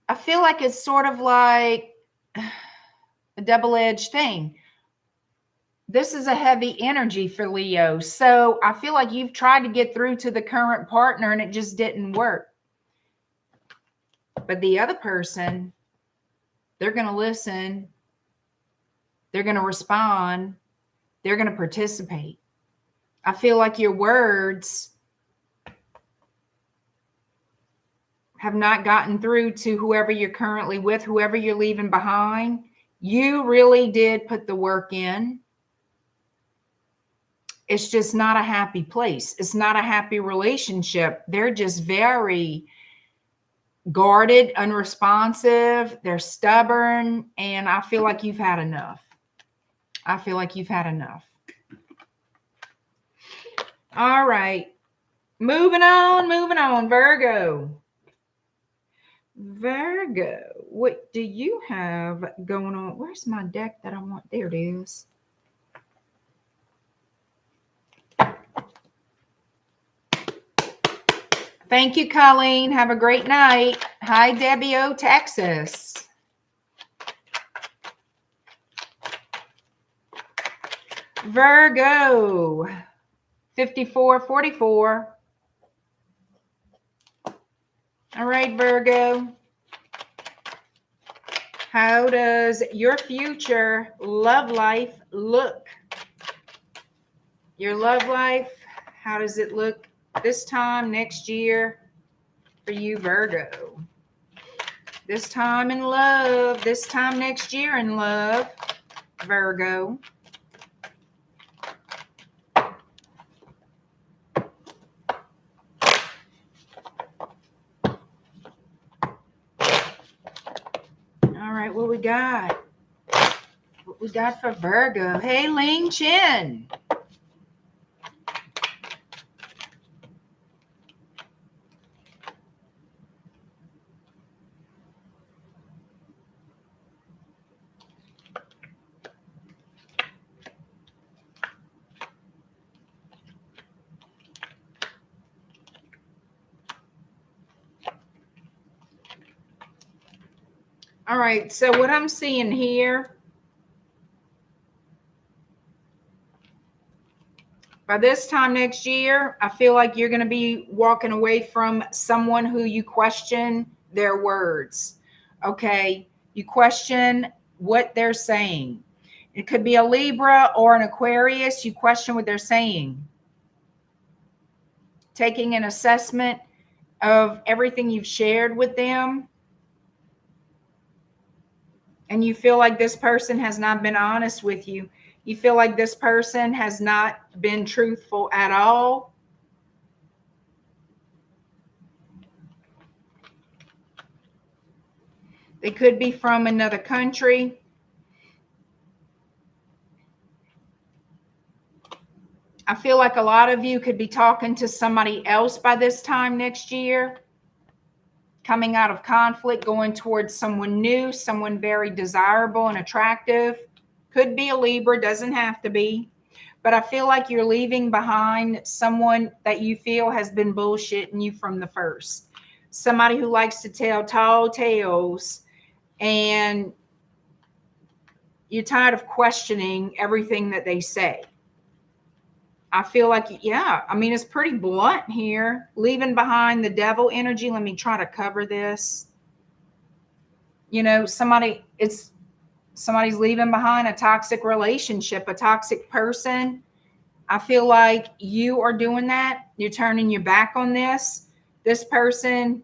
it's sort of like a double-edged thing. This is a heavy energy for Leo. So I feel like you've tried to get through to the current partner and it just didn't work. But the other person, they're going to listen. They're going to respond. They're going to participate. I feel like your words have not gotten through to whoever you're currently with, whoever you're leaving behind. You really did put the work in. It's just not a happy place. It's not a happy relationship. They're just very guarded, unresponsive. They're stubborn. And I feel like you've had enough. I feel like you've had enough. All right. Moving on, Virgo. Virgo, what do you have going on? Where's my deck that I want? There it is. Thank you, Colleen. Have a great night. Hi, Debbie O, Texas. Virgo, 5444. All right, Virgo. How does your future love life look? Your love life, how does it look this time next year? for you, Virgo. This time in love, this time next year in love, Virgo. All right, what we got? What we got for Virgo? Hey, Ling Chin. All right, so what I'm seeing here, by this time next year, I feel like you're going to be walking away from someone who you question their words. Okay, you question what they're saying. It could be a Libra or an Aquarius. You question what they're saying. Taking an assessment of everything you've shared with them. And you feel like this person has not been honest with you. You feel like this person has not been truthful at all. They could be from another country. I feel like a lot of you could be talking to somebody else by this time next year. Coming out of conflict, going towards someone new, someone very desirable and attractive. Could be a Libra, doesn't have to be. But I feel like you're leaving behind someone that you feel has been bullshitting you from the first. Somebody who likes to tell tall tales, and you're tired of questioning everything that they say. I feel like, yeah, I mean, it's pretty blunt here. Leaving behind the devil energy. Let me try to cover this. You know, somebody's leaving behind a toxic relationship, a toxic person. I feel like you are doing that. You're turning your back on this. This person,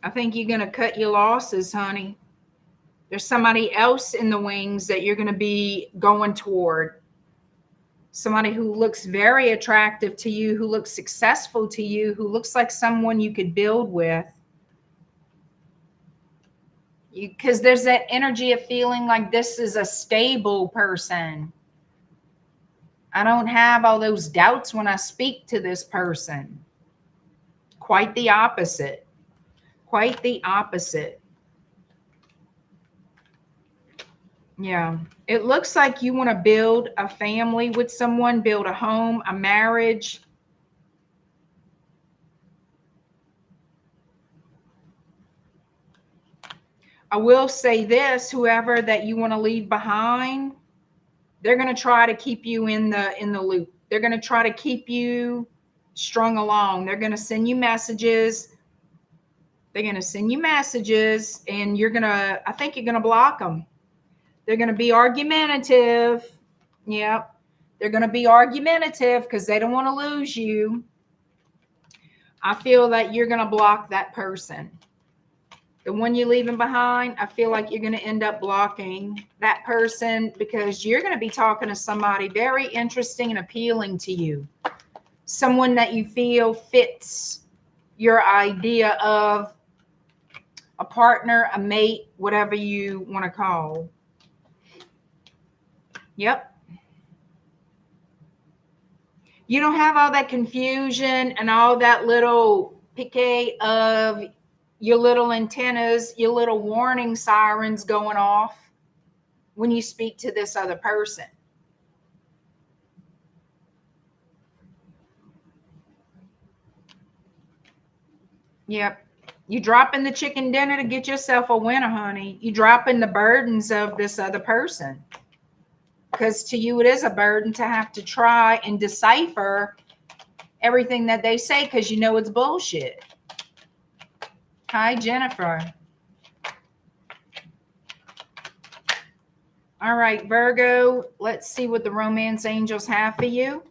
I think you're going to cut your losses, honey. There's somebody else in the wings that you're going to be going toward. Somebody who looks very attractive to you, who looks successful to you, who looks like someone you could build with. Because there's that energy of feeling like this is a stable person. I don't have all those doubts when I speak to this person. Quite the opposite. Quite the opposite. Yeah. It looks like you want to build a family with someone, build a home, a marriage. I will say this, whoever that you want to leave behind, they're going to try to keep you in the loop. They're going to try to keep you strung along. They're going to send you messages. They're going to send you messages, and I think you're going to block them. They're going to be argumentative. Yep. They're going to be argumentative because they don't want to lose you. I feel that you're going to block that person. The one you're leaving behind, I feel like you're going to end up blocking that person because you're going to be talking to somebody very interesting and appealing to you. Someone that you feel fits your idea of a partner, a mate, whatever you want to call. Yep. You don't have all that confusion and all that little piquet of your little antennas, your little warning sirens going off when you speak to this other person. Yep. You dropping the chicken dinner to get yourself a winner, honey. You dropping the burdens of this other person. Because to you, it is a burden to have to try and decipher everything that they say because you know it's bullshit. Hi, Jennifer. All right, Virgo, let's see what the romance angels have for you.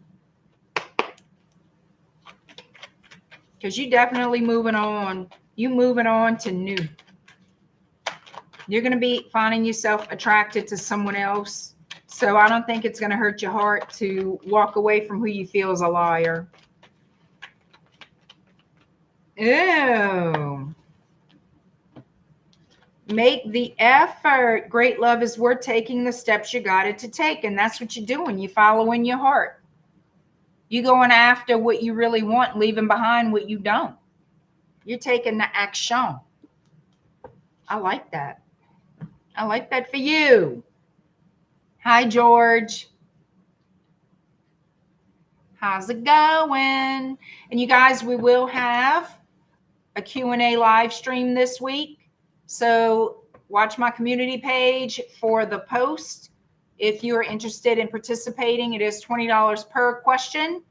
because you definitely moving on. You moving on to new. You're going to be finding yourself attracted to someone else. So I don't think it's going to hurt your heart to walk away from who you feel is a liar. Ew. Make the effort. Great love is worth taking the steps you got it to take. And that's what you're doing. You're following your heart. You're going after what you really want, leaving behind what you don't. You're taking the action. I like that. I like that for you. Hi, George. How's it going? And you guys, we will have a Q&A live stream this week. So watch my community page for the post. If you are interested in participating, it is $20 per question.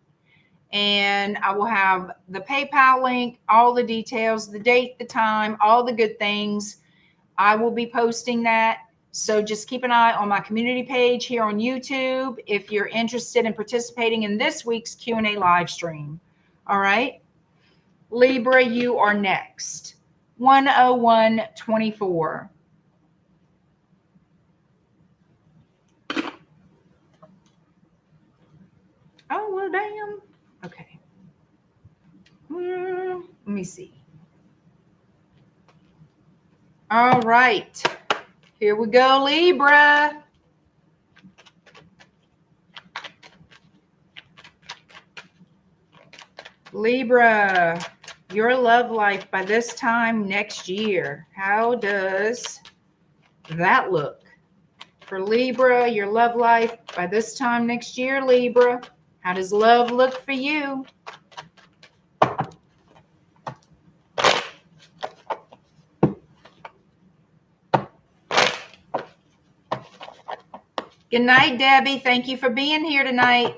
And I will have the PayPal link, all the details, the date, the time, all the good things. I will be posting that. So just keep an eye on my community page here on YouTube if you're interested in participating in this week's Q&A live stream. All right. Libra, you are next. 10124. Oh, well, damn. Okay. Let me see. All right. Here we go, Libra. Libra, your love life by this time next year. How does that look? For Libra, your love life by this time next year, Libra. How does love look for you? Good night, Debbie. Thank you for being here tonight.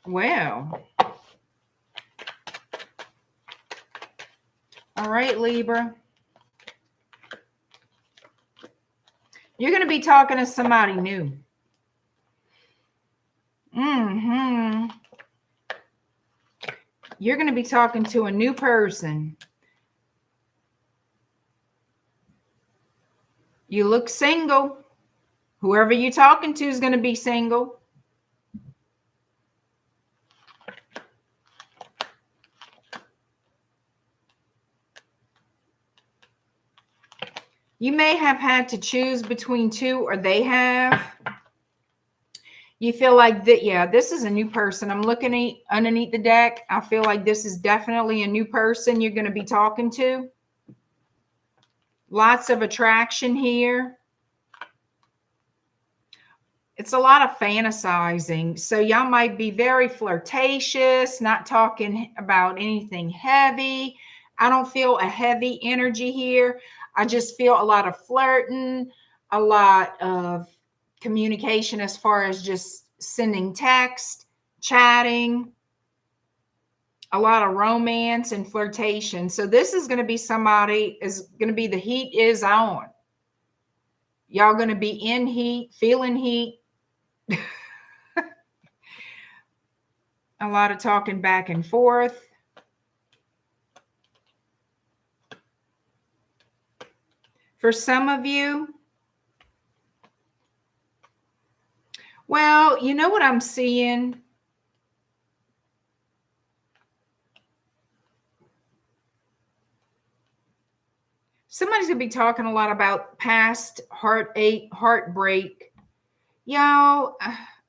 Well, all right, Libra. You're going to be talking to somebody new. You're going to be talking to a new person. You look single. Whoever you're talking to is going to be single. You may have had to choose between two, or they have. You feel like that, yeah, this is a new person. I'm looking at underneath the deck. I feel like this is definitely a new person you're going to be talking to. Lots of attraction here. It's a lot of fantasizing. So y'all might be very flirtatious, not talking about anything heavy. I don't feel a heavy energy here. I just feel a lot of flirting, a lot of communication as far as just sending text, chatting, a lot of romance and flirtation. So this is going to be somebody is going to be the heat is on. Y'all going to be in heat, feeling heat. A lot of talking back and forth. For some of you, well, you know what I'm seeing? Somebody's going to be talking a lot about past heartache, heartbreak. Y'all,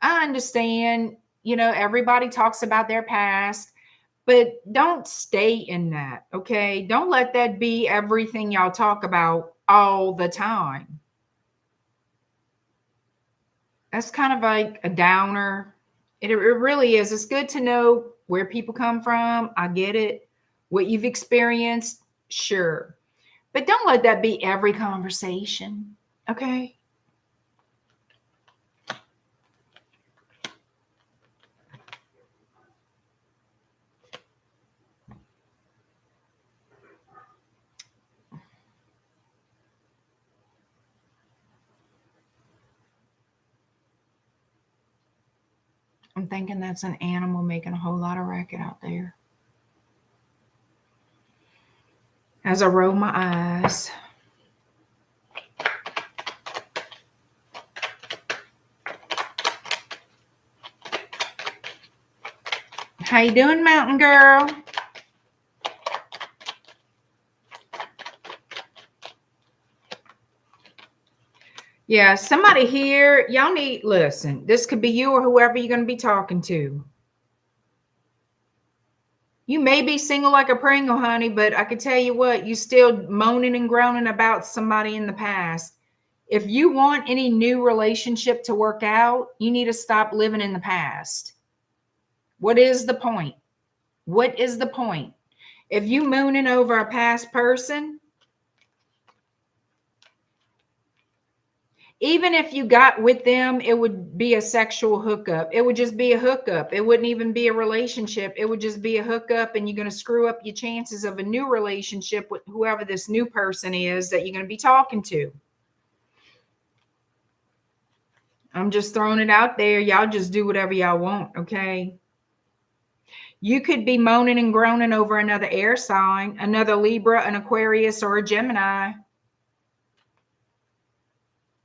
I understand, you know, everybody talks about their past, but don't stay in that, okay? Don't let that be everything y'all talk about all the time. That's kind of like a downer. It really is. It's good to know where people come from. I get it. What you've experienced, sure. But don't let that be every conversation, okay? I'm thinking that's an animal making a whole lot of racket out there. As I roll my eyes. How you doing, Mountain Girl? Yeah, somebody here, y'all need, listen, this could be you or whoever you're going to be talking to. You may be single like a Pringle, honey, but I can tell you what, you still moaning and groaning about somebody in the past. If you want any new relationship to work out, you need to stop living in the past. What is the point? What is the point? If you mooning over a past person, even if you got with them, it would be a sexual hookup. It would just be a hookup. It wouldn't even be a relationship. It would just be a hookup, and you're going to screw up your chances of a new relationship with whoever this new person is that you're going to be talking to. I'm just throwing it out there. Y'all just do whatever y'all want, okay? You could be moaning and groaning over another air sign, another Libra, an Aquarius, or a Gemini.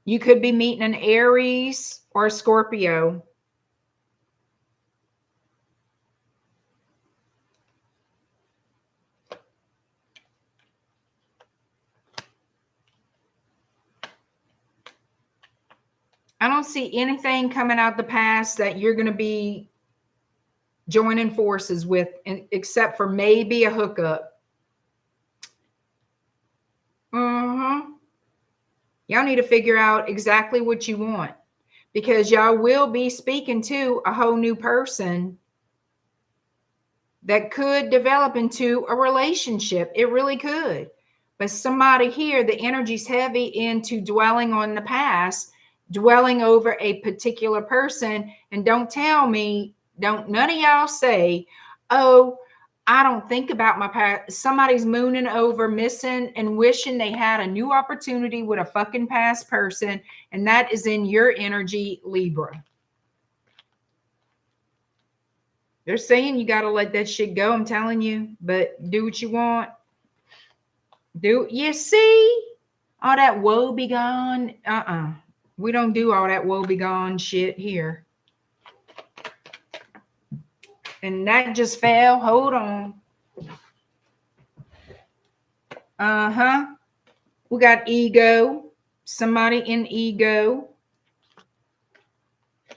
You could be meeting an Aries or a Scorpio. I don't see anything coming out the past that you're going to be joining forces with, except for maybe a hookup. Y'all need to figure out exactly what you want, because y'all will be speaking to a whole new person that could develop into a relationship. It really could. But somebody here, the energy's heavy into dwelling on the past, dwelling over a particular person. And don't tell me, none of y'all say, oh, I don't think about my past. Somebody's mooning over, missing, and wishing they had a new opportunity with a fucking past person. And that is in your energy, Libra. They're saying you got to let that shit go. I'm telling you, but do what you want. Do you see all that woe be gone? We don't do all that woe be gone shit here. And that just fell. Hold on. We got ego. Somebody in ego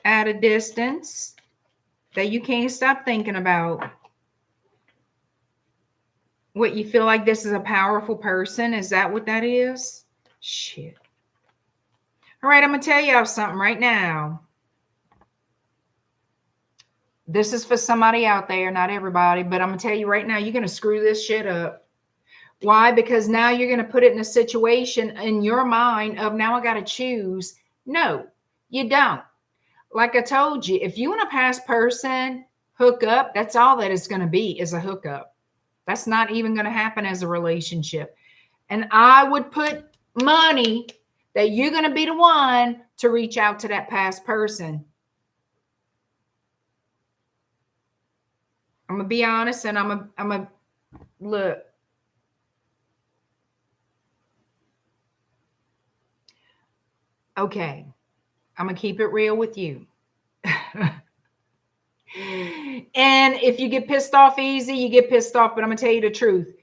at a distance that you can't stop thinking about. What, you feel like this is a powerful person? Is that what that is? Shit. All right, I'm going to tell y'all something right now. This is for somebody out there, not everybody, but I'm going to tell you right now, you're going to screw this shit up. Why? Because now you're going to put it in a situation in your mind of, now I got to choose. No, you don't. Like I told you, if you want a past person hook up, that's all that it's going to be, is a hookup. That's not even going to happen as a relationship. And I would put money that you're going to be the one to reach out to that past person. I'm going to be honest, and I'm going to look. Okay. I'm going to keep it real with you. And if you get pissed off easy, you get pissed off, but I'm going to tell you the truth.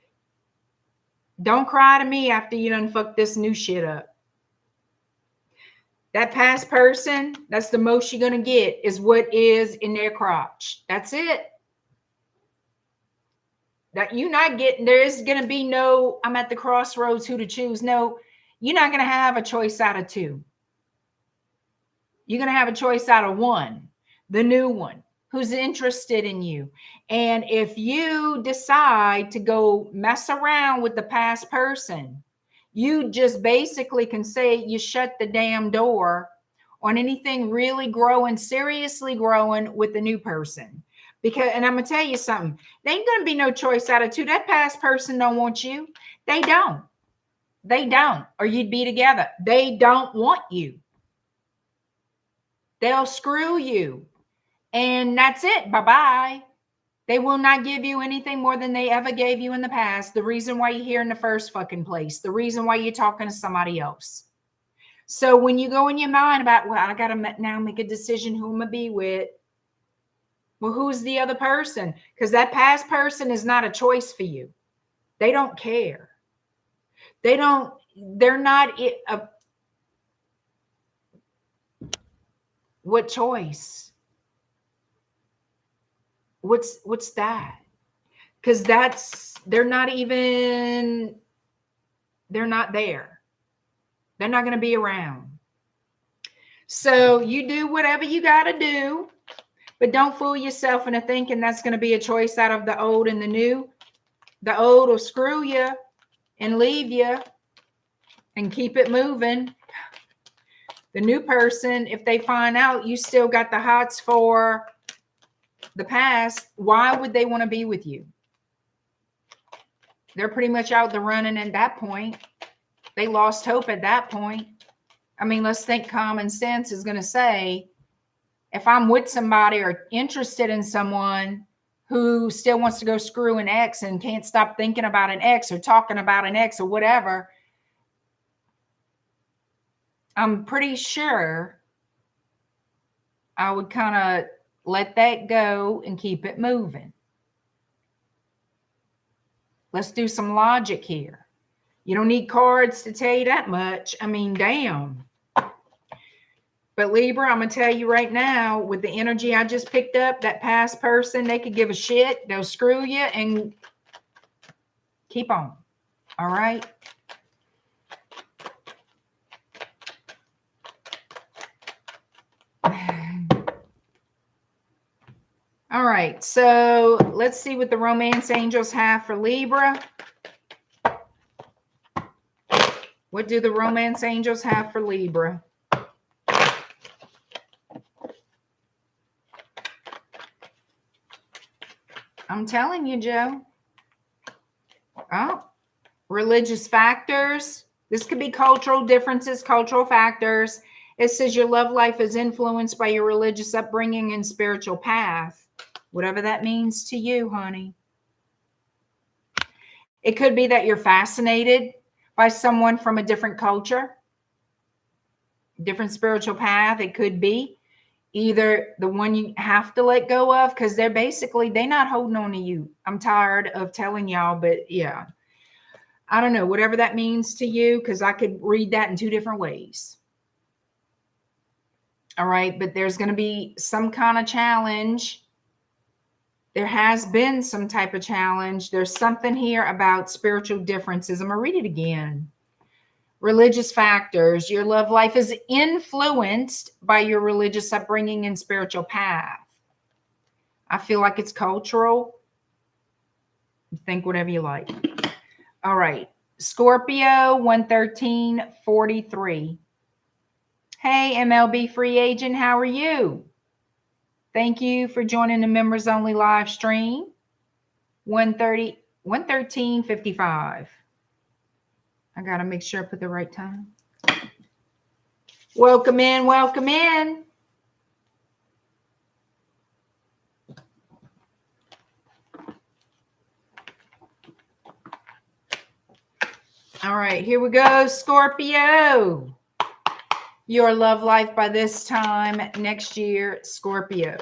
Don't cry to me after you done fucked this new shit up. That past person, that's the most you're going to get, is what is in their crotch. That's it. That you're not getting, there's going to be no, I'm at the crossroads who to choose. No, you're not going to have a choice out of two. You're going to have a choice out of one, the new one, who's interested in you. And if you decide to go mess around with the past person, you just basically can say you shut the damn door on anything really growing, seriously growing with the new person. Because, and I'm going to tell you something, there ain't going to be no choice out of two. That past person don't want you. They don't. They don't. Or you'd be together. They don't want you. They'll screw you. And that's it. Bye-bye. They will not give you anything more than they ever gave you in the past. The reason why you're here in the first fucking place. The reason why you're talking to somebody else. So when you go in your mind about, well, I got to now make a decision who I'm going to be with. Well, who's the other person? Because that past person is not a choice for you. They don't care. They're not what choice? What's that? Because they're not there. They're not going to be around. So you do whatever you got to do, but don't fool yourself into thinking that's going to be a choice out of the old and the new. The old will screw you and leave you and keep it moving. The new person, if they find out you still got the hots for the past, why would they want to be with you? They're pretty much out the running at that point. They lost hope at that point. I mean, let's think common sense is going to say, if I'm with somebody or interested in someone who still wants to go screw an ex and can't stop thinking about an ex or talking about an ex or whatever, I'm pretty sure I would kind of let that go and keep it moving. Let's do some logic here. You don't need cards to tell you that much. I mean, damn. But Libra, I'm going to tell you right now, with the energy I just picked up, that past person, they could give a shit. They'll screw you and keep on. All right? All right. So let's see what the romance angels have for Libra. What do the romance angels have for Libra? I'm telling you, Joe. Oh, religious factors. This could be cultural differences, cultural factors. It says your love life is influenced by your religious upbringing and spiritual path. Whatever that means to you, honey. It could be that you're fascinated by someone from a different culture, different spiritual path. It could be either the one you have to let go of because they're not holding on to you. I'm tired of telling y'all, but yeah. I don't know, whatever that means to you, because I could read that in two different ways. All right, but there's going to be some kind of challenge. There has been some type of challenge. There's something here about spiritual differences. I'm going to read it again. Religious factors. Your love life is influenced by your religious upbringing and spiritual path. I feel like it's cultural. Think whatever you like. All right. Scorpio 11343. Hey, MLB free agent. How are you? Thank you for joining the members only live stream. 11355. I got to make sure I put the right time. Welcome in. Welcome in. All right, here we go. Scorpio. Your love life by this time next year, Scorpio.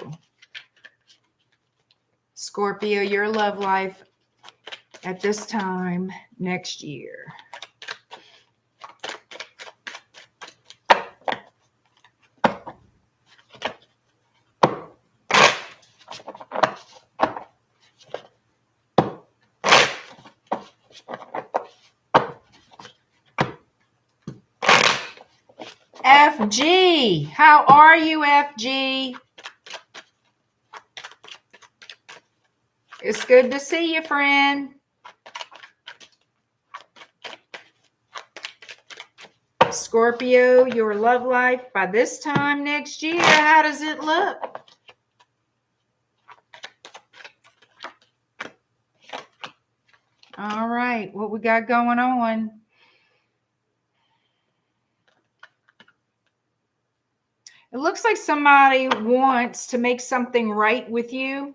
Scorpio, your love life at this time next year. FG, how are you, FG? It's good to see you, friend. Scorpio, your love life by this time next year, how does it look? All right, what we got going on? It looks like somebody wants to make something right with you.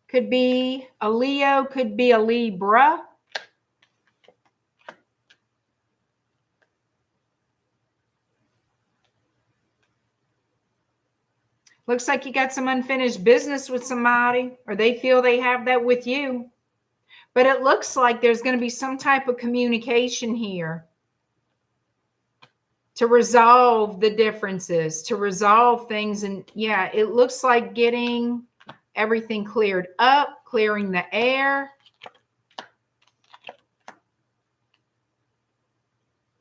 Could be a Leo, could be a Libra. Looks like you got some unfinished business with somebody, or they feel they have that with you. But it looks like there's going to be some type of communication here to resolve the differences, to resolve things. And yeah, it looks like getting everything cleared up, clearing the air.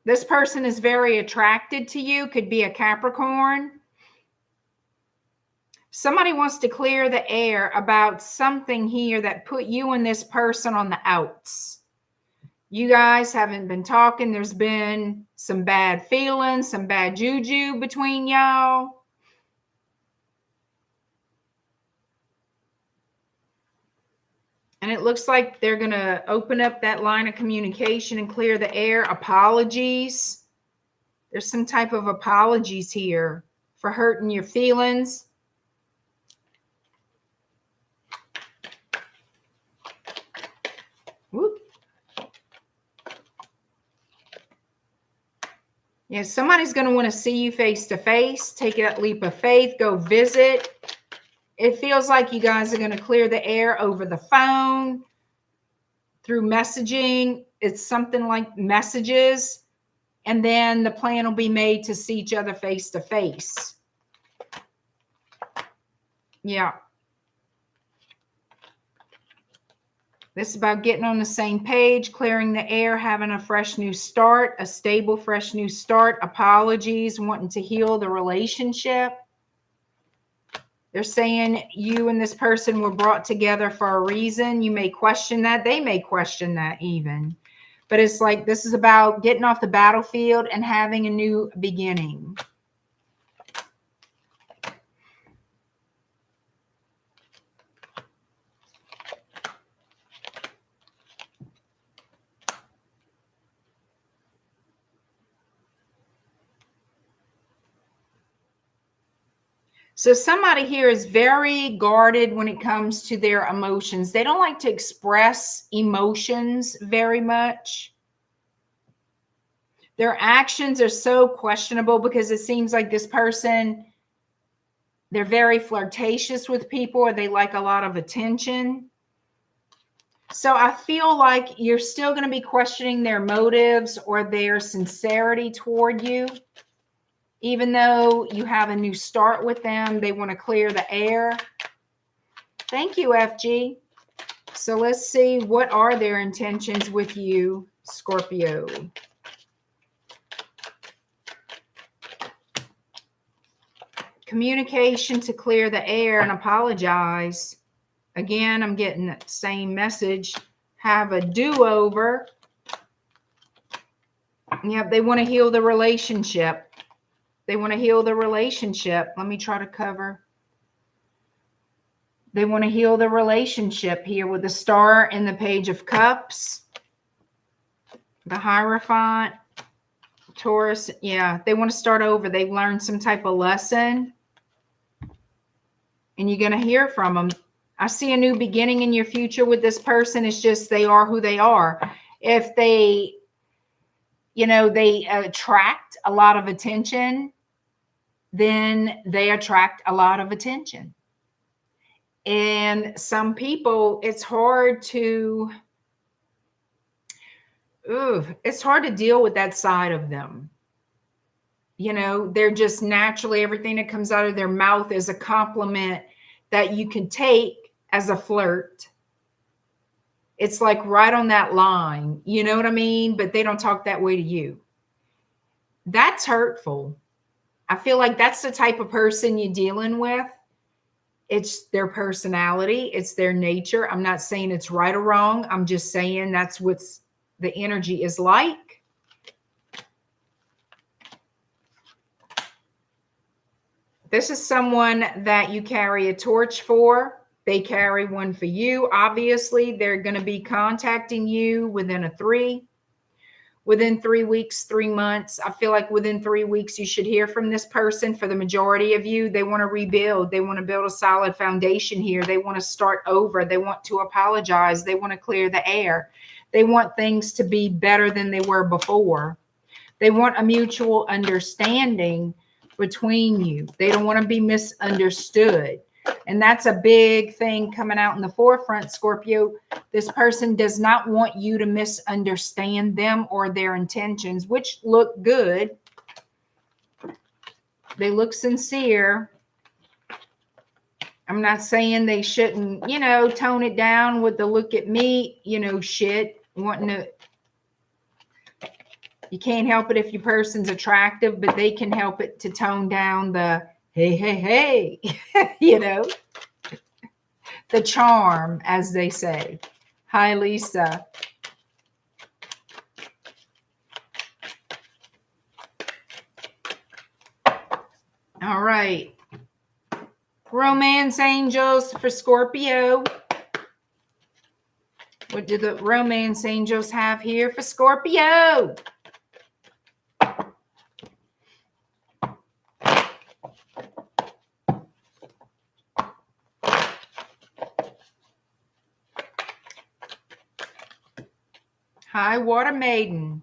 This person is very attracted to you, could be a Capricorn. Somebody wants to clear the air about something here that put you and this person on the outs. You guys haven't been talking. There's been some bad feelings, some bad juju between y'all. And it looks like they're going to open up that line of communication and clear the air. Apologies. There's some type of apologies here for hurting your feelings. Whoop. Yeah, somebody's going to want to see you face to face. Take that leap of faith. Go visit. It feels like you guys are going to clear the air over the phone, through messaging. It's something like messages. And then the plan will be made to see each other face to face. Yeah. This is about getting on the same page, clearing the air, having a fresh new start, a stable, fresh new start. Apologies, wanting to heal the relationship. They're saying you and this person were brought together for a reason. You may question that. They may question that even. But it's like this is about getting off the battlefield and having a new beginning. So somebody here is very guarded when it comes to their emotions. They don't like to express emotions very much. Their actions are so questionable because it seems like this person, they're very flirtatious with people, or they like a lot of attention. So I feel like you're still going to be questioning their motives or their sincerity toward you. Even though you have a new start with them, they want to clear the air. Thank you, FG. So let's see, what are their intentions with you, Scorpio? Communication to clear the air and apologize. Again, I'm getting that same message. Have a do-over. Yep, they want to heal the relationship. They want to heal the relationship. Let me try to cover. They want to heal the relationship here with the Star and the Page of Cups. The Hierophant. Taurus. Yeah, they want to start over. They've learned some type of lesson. And you're going to hear from them. I see a new beginning in your future with this person. It's just they are who they are. If they, they attract a lot of attention, then they attract a lot of attention. And some people, it's hard to deal with that side of them. They're just naturally, everything that comes out of their mouth is a compliment that you can take as a flirt. It's like right on that line, you know what I mean? But they don't talk that way to you. That's hurtful. I feel like that's the type of person you're dealing with. It's their personality. It's their nature. I'm not saying it's right or wrong. I'm just saying that's what's the energy is like. This is someone that you carry a torch for. They carry one for you. Obviously, they're going to be contacting you within a 3. within 3 weeks, 3 months. I feel like within 3 weeks, you should hear from this person. For the majority of you, they want to rebuild. They want to build a solid foundation here. They want to start over. They want to apologize. They want to clear the air. They want things to be better than they were before. They want a mutual understanding between you. They don't want to be misunderstood. And that's a big thing coming out in the forefront, Scorpio. This person does not want you to misunderstand them or their intentions, which look good. They look sincere. I'm not saying they shouldn't, you know, tone it down with the look at me, you know, shit. Wanting to, you can't help it if your person's attractive, but they can help it to tone down the hey, hey, hey, you know, the charm, as they say. Hi, Lisa. All right. Romance angels for Scorpio. What do the romance angels have here for Scorpio? Hi, Water Maiden.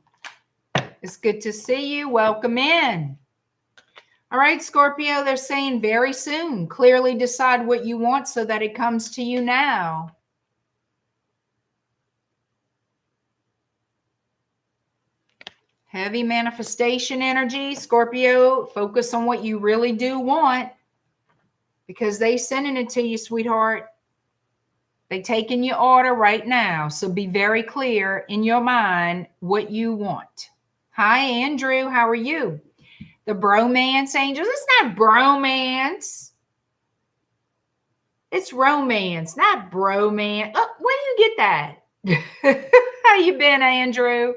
It's good to see you. Welcome in. All right, Scorpio, they're saying very soon. Clearly decide what you want so that it comes to you now. Heavy manifestation energy. Scorpio, focus on what you really do want, because they sending it to you, sweetheart. They taking your order right now. So be very clear in your mind what you want. Hi, Andrew. How are you? The bromance angels. It's not bromance. It's romance, not bromance. Oh, where do you get that? How you been, Andrew?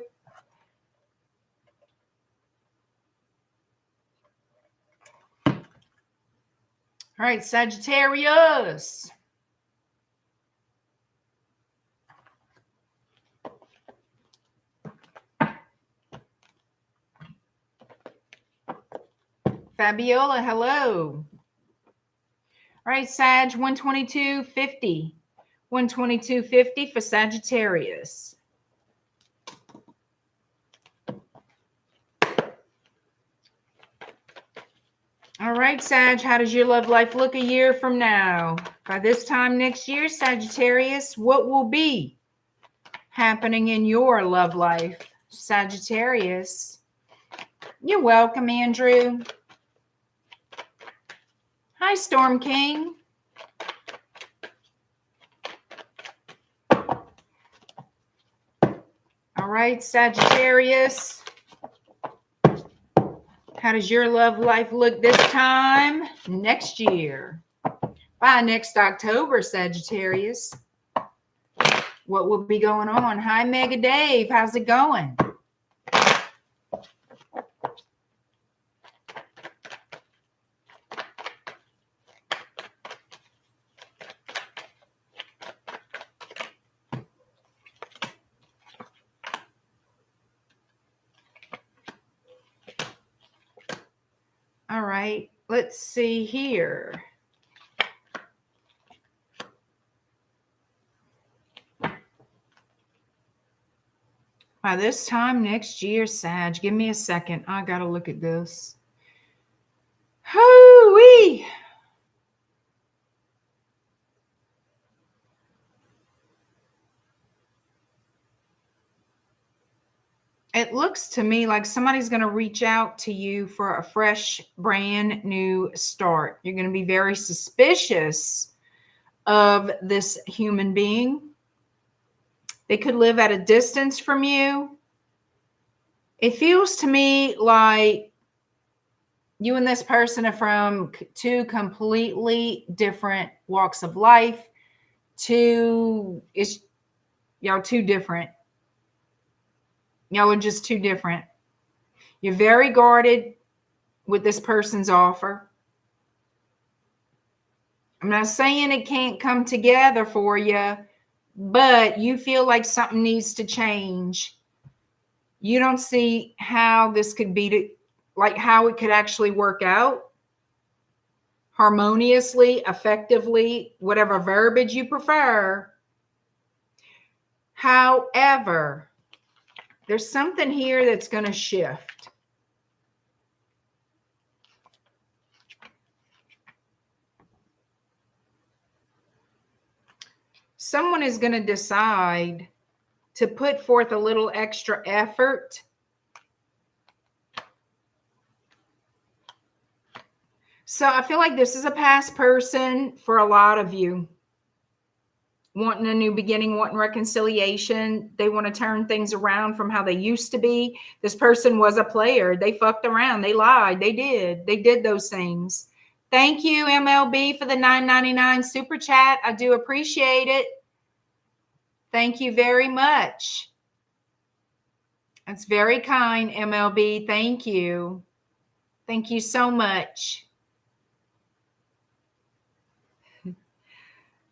All right, Sagittarius. Fabiola, hello. All right, Sag, 122.50. 122.50 for Sagittarius. All right, Sag, how does your love life look a year from now? By this time next year, Sagittarius, what will be happening in your love life? Sagittarius. You're welcome, Andrew. Hi, Storm King. All right, Sagittarius. How does your love life look this time next year? By next October, Sagittarius. What will be going on? Hi, Mega Dave. How's it going? All right, let's see here. By this time next year, Sag, give me a second. I got to look at this. Hoo-wee! It looks to me like somebody's going to reach out to you for a fresh, brand new start. You're going to be very suspicious of this human being. They could live at a distance from you. It feels to me like you and this person are from two completely different walks of life. Y'all too different. Y'all are just too different. You're very guarded with this person's offer. I'm not saying it can't come together for you, but you feel like something needs to change. You don't see how this could be, like how it could actually work out harmoniously, effectively, whatever verbiage you prefer. However, there's something here that's going to shift. Someone is going to decide to put forth a little extra effort So I feel like this is a past person for a lot of you. Wanting a new beginning, wanting reconciliation. They want to turn things around from how they used to be. This person was a player. They fucked around. They lied. They did those things. Thank you, MLB, for the $9.99 super chat. I do appreciate it. Thank you very much. That's very kind, MLB. Thank you. Thank you so much.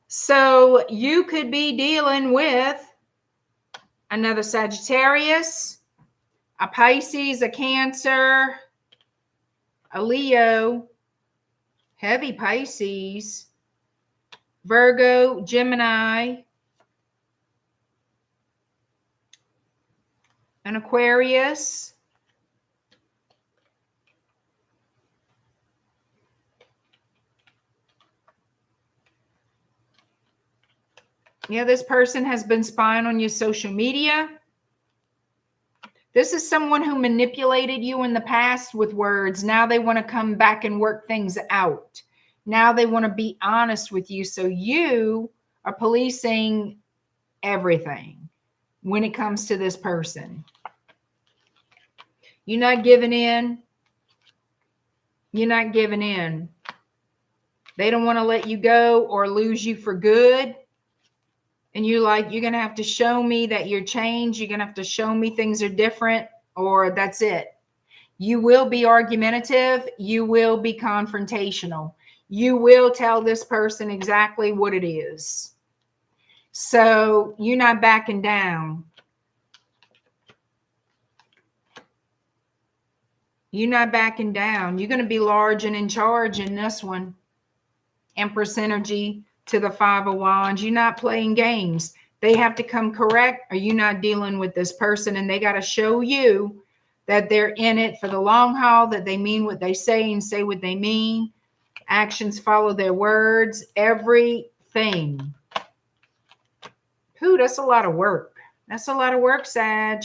So you could be dealing with another Sagittarius, a Pisces, a Cancer, a Leo, heavy Pisces, Virgo, Gemini, an Aquarius, yeah, this person has been spying on your social media. This is someone who manipulated you in the past with words. Now they want to come back and work things out. Now they want to be honest with you. So you are policing everything when it comes to this person. You're not giving in. You're not giving in. They don't want to let you go or lose you for good. And you're like, you're going to have to show me that you're changed. You're going to have to show me things are different, or that's it. You will be argumentative. You will be confrontational. You will tell this person exactly what it is. So you're not backing down. You're not backing down. You're going to be large and in charge in this one. Empress energy to the Five of Wands. You're not playing games. They have to come correct, or you're not dealing with this person, and they got to show you that they're in it for the long haul, that they mean what they say and say what they mean. Actions follow their words. Everything. Ooh, that's a lot of work. That's a lot of work, Sag.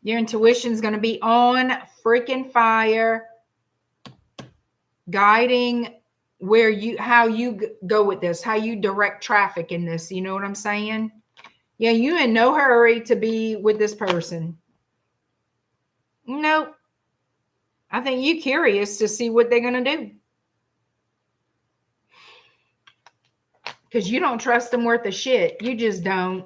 Your intuition's going to be on freaking fire, guiding how you go with this, how you direct traffic in this. You know what I'm saying? Yeah, you in no hurry to be with this person. Nope. I think you're curious to see what they're going to do. Because you don't trust them worth a shit. You just don't.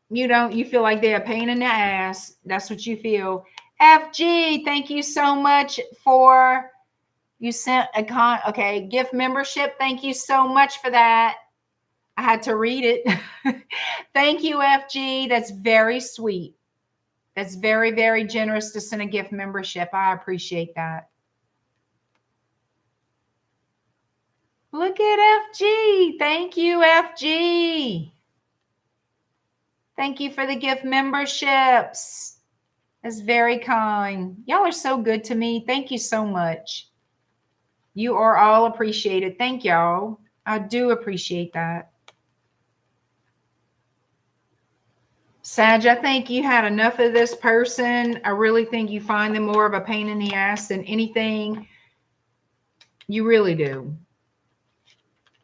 You don't. You feel like they're a pain in the ass. That's what you feel. FG, thank you so much for... You sent a gift membership. Thank you so much for that. I had to read it. Thank you, FG. That's very sweet. That's very, very generous to send a gift membership. I appreciate that. Look at FG. Thank you, FG. Thank you for the gift memberships. That's very kind. Y'all are so good to me. Thank you so much. You are all appreciated. Thank y'all. I do appreciate that. Sag, I think you had enough of this person. I really think you find them more of a pain in the ass than anything. You really do.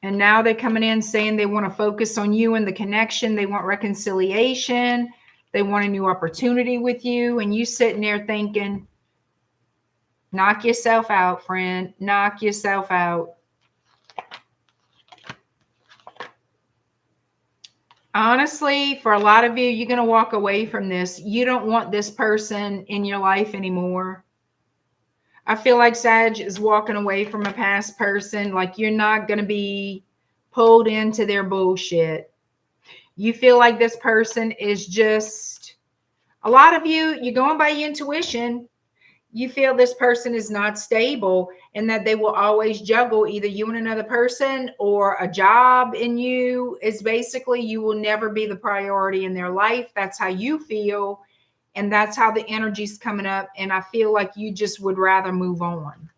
And now they're coming in saying they want to focus on you and the connection. They want reconciliation. They want a new opportunity with you. And you sitting there thinking, knock yourself out, friend. Knock yourself out. Honestly, for a lot of you, you're going to walk away from this. You don't want this person in your life anymore. I feel like Sag is walking away from a past person. Like you're not going to be pulled into their bullshit. You feel like this person is just A lot of you, you're going by your intuition. You feel this person is not stable and that they will always juggle either you and another person or a job in you. Is basically you will never be the priority in their life. That's how you feel. And that's how the energy's coming up. And I feel like you just would rather move on.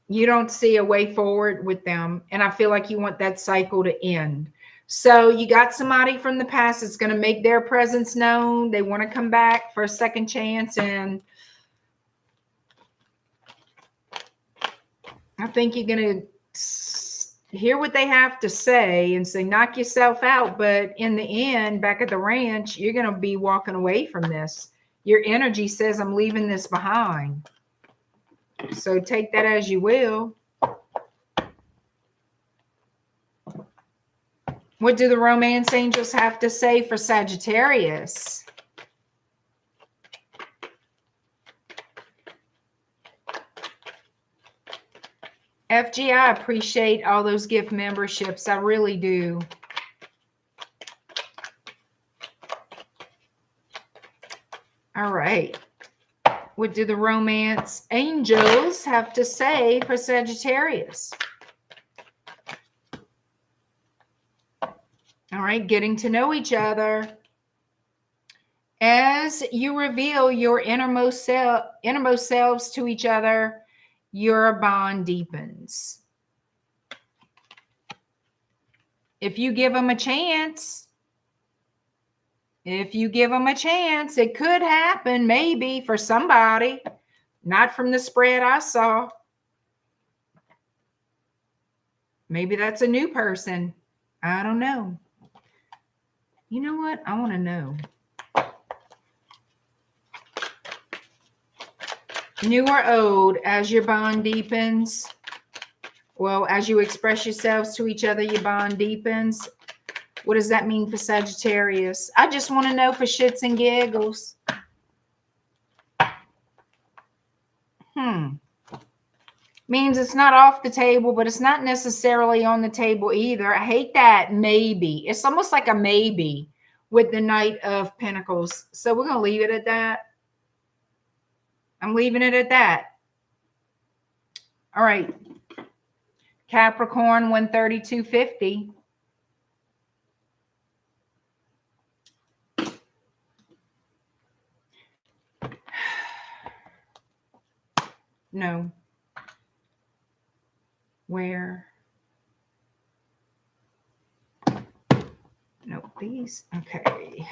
You don't see a way forward with them. And I feel like you want that cycle to end. So you got somebody from the past that's going to make their presence known. They want to come back for a second chance. And I think you're going to hear what they have to say and say, knock yourself out. But in the end, back at the ranch, you're going to be walking away from this. Your energy says, I'm leaving this behind. So take that as you will. What do the romance angels have to say for Sagittarius? FG, I appreciate all those gift memberships. I really do. All right. What do the romance angels have to say for Sagittarius? All right, getting to know each other. As you reveal your innermost selves to each other, your bond deepens. If you give them a chance, it could happen maybe for somebody, not from the spread I saw. Maybe that's a new person. I don't know. You know what? I want to know. New or old, as your bond deepens. Well, as you express yourselves to each other, your bond deepens. What does that mean for Sagittarius? I just want to know for shits and giggles. Means it's not off the table, but it's not necessarily on the table either. I hate that maybe. It's almost like a maybe with the Knight of Pentacles. So we're going to leave it at that. I'm leaving it at that. All right. Capricorn 132.50. No. Where? No, these. Okay.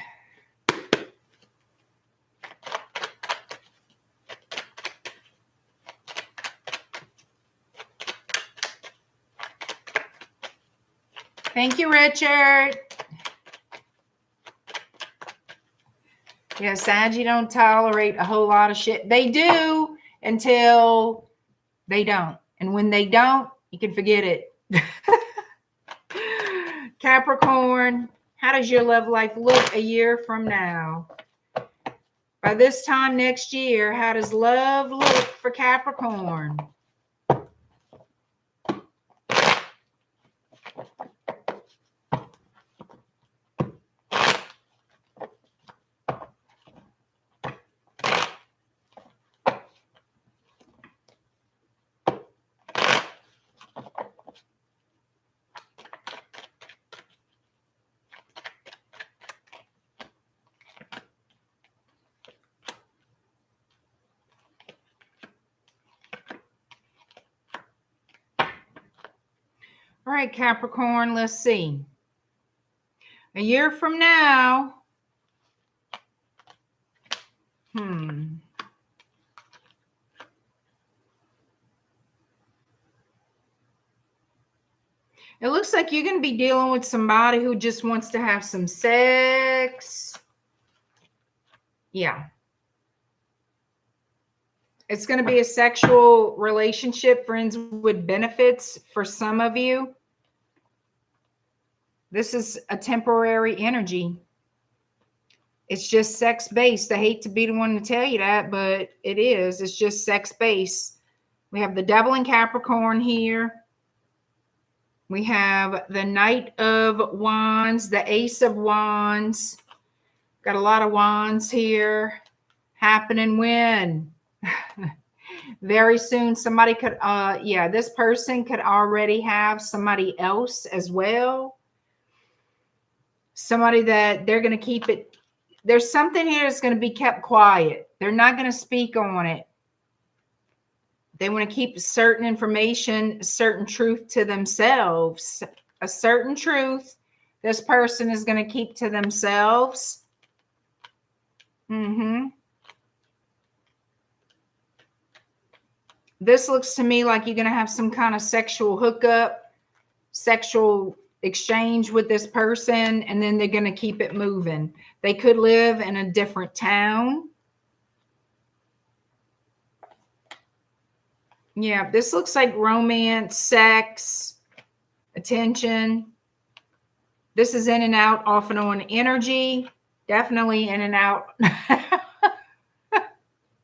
Thank you, Richard. Yeah, Saggy don't tolerate a whole lot of shit. They do until they don't. And when they don't, you can forget it. Capricorn, how does your love life look a year from now? By this time next year, how does love look for Capricorn? All right, Capricorn, let's see. A year from now, it looks like you're going to be dealing with somebody who just wants to have some sex. Yeah. It's going to be a sexual relationship, friends with benefits for some of you. This is a temporary energy. It's just sex-based. I hate to be the one to tell you that, but it is. It's just sex-based. We have the Devil in Capricorn here. We have the Knight of Wands, the Ace of Wands. Got a lot of wands here. Happening when? Very soon. Somebody could, yeah, this person could already have somebody else as well. Somebody that they're going to keep it. There's something here that's going to be kept quiet. They're not going to speak on it. They want to keep certain information, certain truth to themselves. A certain truth this person is going to keep to themselves. This looks to me like you're going to have some kind of sexual hookup, sexual exchange with this person, and then they're going to keep it moving. They could live in a different town. Yeah, this looks like romance, sex, attention. This is in and out, off and on energy. Definitely in and out.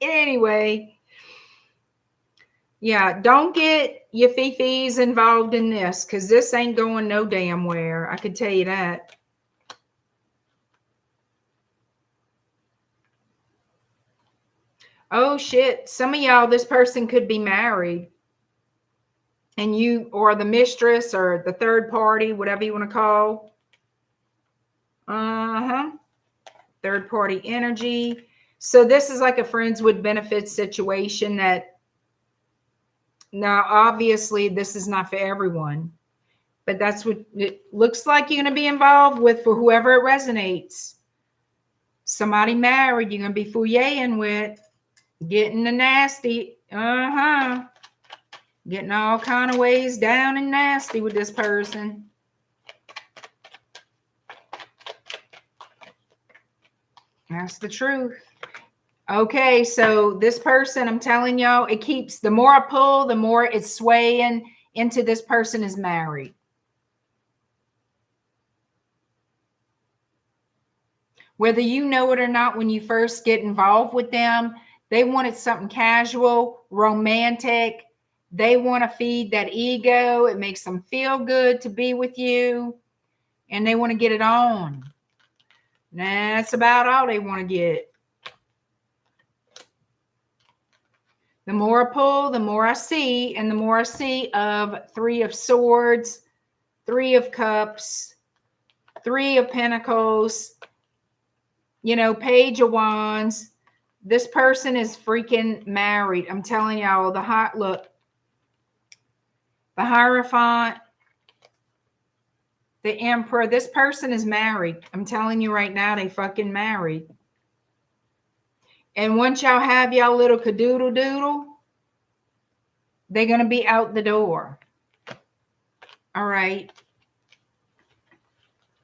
Anyway. Yeah, don't get your fifis involved in this, because this ain't going no damn where. I could tell you that. Oh, shit. Some of y'all, this person could be married. And you, or the mistress, or the third party, whatever you want to call. Third party energy. So this is like a friends with benefits situation that, now, obviously, this is not for everyone, but that's what it looks like you're going to be involved with for whoever it resonates. Somebody married, you're going to be fooying with, getting the nasty, getting all kind of ways down and nasty with this person. That's the truth. Okay, so this person, I'm telling y'all, it keeps, the more I pull, the more it's swaying into this person is married. Whether you know it or not, when you first get involved with them, they wanted something casual, romantic. They want to feed that ego. It makes them feel good to be with you. And they want to get it on. That's about all they want to get. The more I pull, the more I see. And the more I see of 3 of Swords, 3 of Cups, 3 of Pentacles, you know, Page of Wands. This person is freaking married. I'm telling y'all, the hot look. The Hierophant, the Emperor. This person is married. I'm telling you right now, they fucking married. And once y'all have y'all little cadoodle doodle, they're going to be out the door. All right.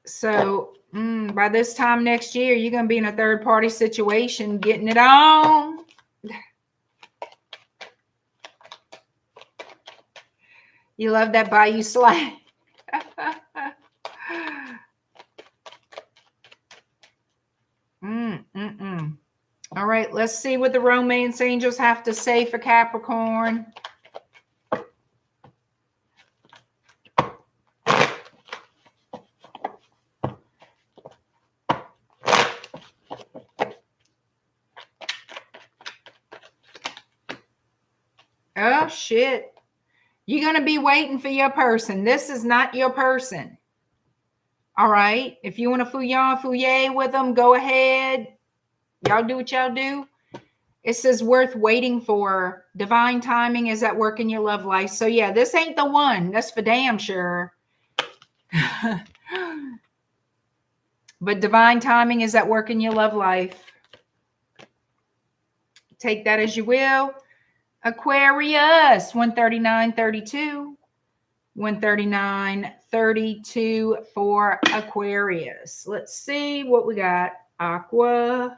So by this time next year, you're going to be in a third party situation, getting it on. You love that Bayou slide. All right, let's see what the romance angels have to say for Capricorn. Oh, shit. You're going to be waiting for your person. This is not your person. All right. If you want to fouye with them, go ahead. Y'all do what y'all do. It says worth waiting for. Divine timing is at work in your love life. So, yeah, this ain't the one. That's for damn sure. But divine timing is at work in your love life. Take that as you will. Aquarius, 139.32. 139.32 for Aquarius. Let's see what we got. Aqua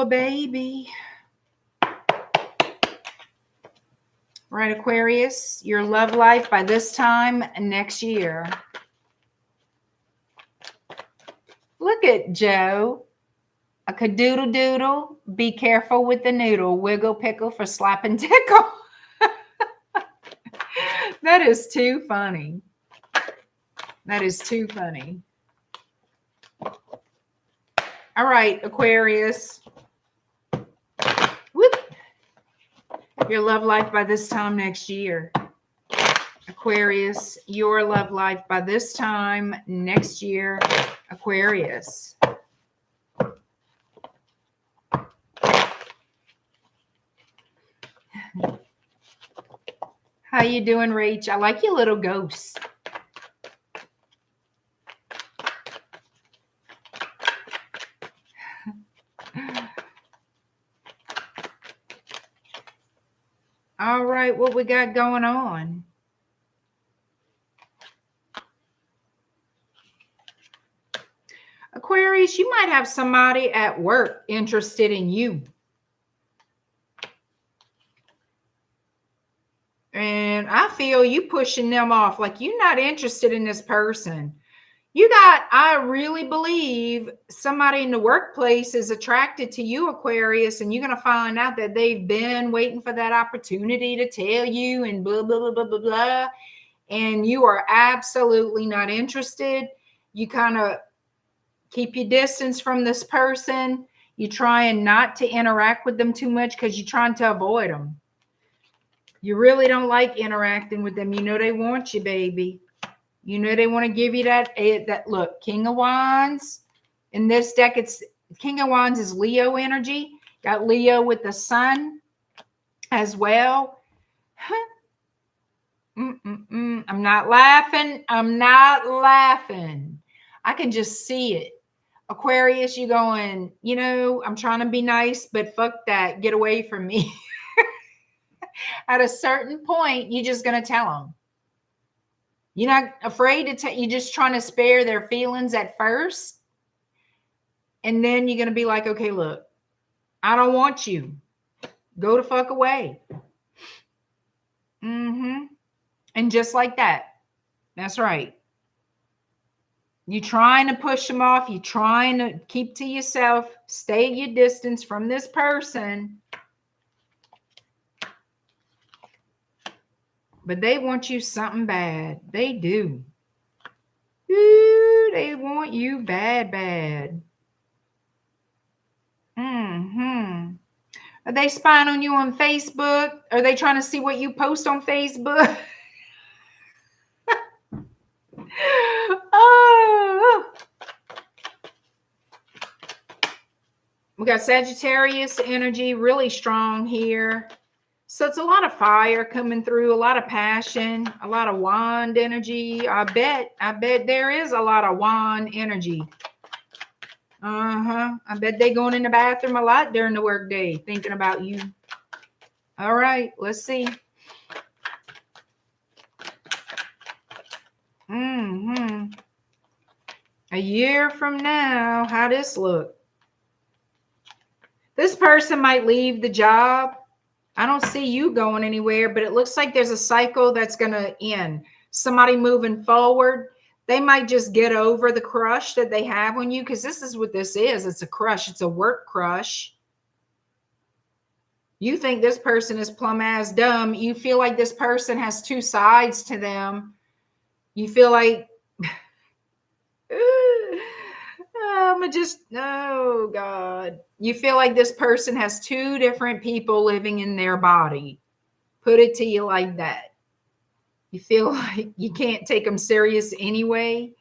baby. Right, Aquarius, your love life by this time next year. Look at Joe. A cadoodle doodle. Be careful with the noodle. Wiggle pickle for slap and tickle. That is too funny. That is too funny. All right, Aquarius. Whoop. Your love life by this time next year. Aquarius, your love life by this time next year. Aquarius. How you doing, Rach? I like your little ghost. All right, what we got going on? Aquarius, you might have somebody at work interested in you. And I feel you pushing them off, like you're not interested in this person. You got, I really believe somebody in the workplace is attracted to you, Aquarius, and you're going to find out that they've been waiting for that opportunity to tell you and blah, blah, blah, blah, blah, blah. And you are absolutely not interested. You kind of keep your distance from this person. You're trying not to interact with them too much because you're trying to avoid them. You really don't like interacting with them. You know they want you, baby. You know they want to give you that look. King of Wands. In this deck, it's King of Wands is Leo energy. Got Leo with the sun as well. I'm not laughing. I'm not laughing. I can just see it. Aquarius, you going, you know, I'm trying to be nice, but fuck that. Get away from me. At a certain point, you're just going to tell them. You're not afraid to tell. You're just trying to spare their feelings at first. And then you're going to be like, okay, look, I don't want you. Go the fuck away. And just like that. That's right. You're trying to push them off. You're trying to keep to yourself. Stay your distance from this person. But they want you something bad. They do. Ooh, they want you bad, bad. Are they spying on you on Facebook? Are they trying to see what you post on Facebook? Oh. We got Sagittarius energy really strong here. So it's a lot of fire coming through, a lot of passion, a lot of wand energy. I bet there is a lot of wand energy. I bet they going in the bathroom a lot during the workday thinking about you. All right, let's see. A year from now, how this look? This person might leave the job. I don't see you going anywhere, but it looks like there's a cycle that's going to end. Somebody moving forward. They might just get over the crush that they have on you, because this is what this is. It's a crush. It's a work crush. You think this person is plumb ass dumb. You feel like this person has two sides to them. You feel like, oh God. You feel like this person has two different people living in their body. Put it to you like that. You feel like you can't take them serious anyway.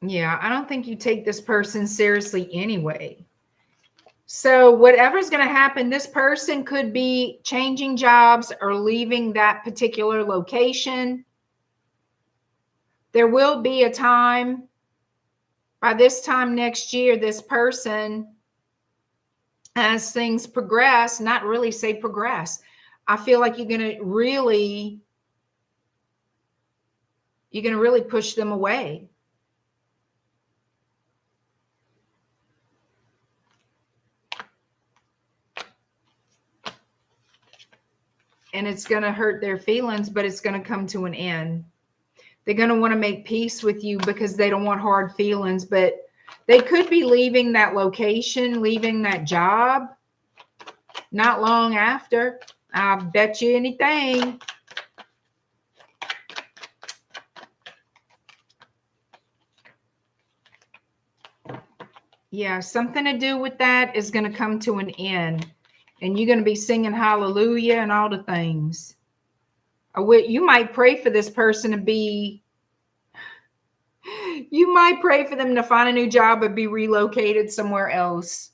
Yeah, I don't think you take this person seriously anyway. So whatever's going to happen, this person could be changing jobs or leaving that particular location. There will be a time, by this time next year, this person, as things progress, not really say progress, I feel like you're going to really push them away. And it's going to hurt their feelings, but it's going to come to an end. They're going to want to make peace with you because they don't want hard feelings, but they could be leaving that location, leaving that job not long after. I bet you anything. Yeah, something to do with that is going to come to an end. And you're going to be singing hallelujah and all the things. You might pray for this person to be, you might pray for them to find a new job or be relocated somewhere else.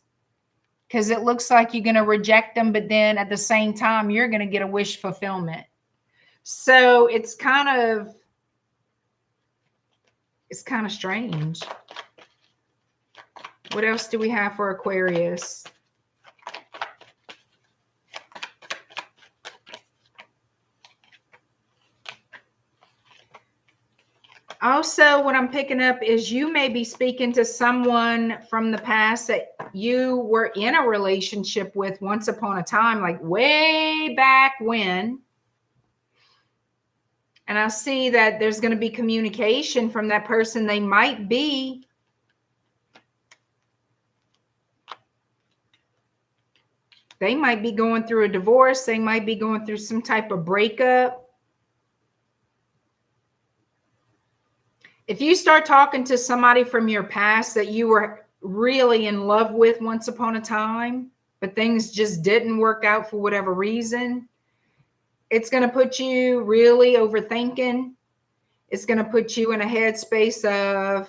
Because it looks like you're going to reject them, but then at the same time, you're going to get a wish fulfillment. So it's kind of strange. What else do we have for Aquarius? Also, what I'm picking up is you may be speaking to someone from the past that you were in a relationship with once upon a time, like way back when. And I see that there's going to be communication from that person. They might be going through a divorce. They might be going through some type of breakup. If you start talking to somebody from your past that you were really in love with once upon a time, but things just didn't work out for whatever reason, it's going to put you really overthinking. It's going to put you in a headspace of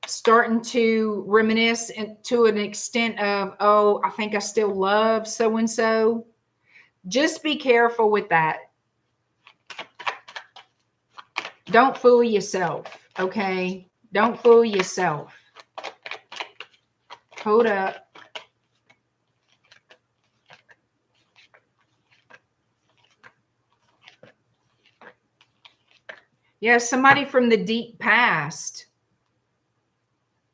starting to reminisce to an extent of, oh, I think I still love so-and-so. Just be careful with that. Don't fool yourself, okay? Don't fool yourself. Hold up. Yeah, somebody from the deep past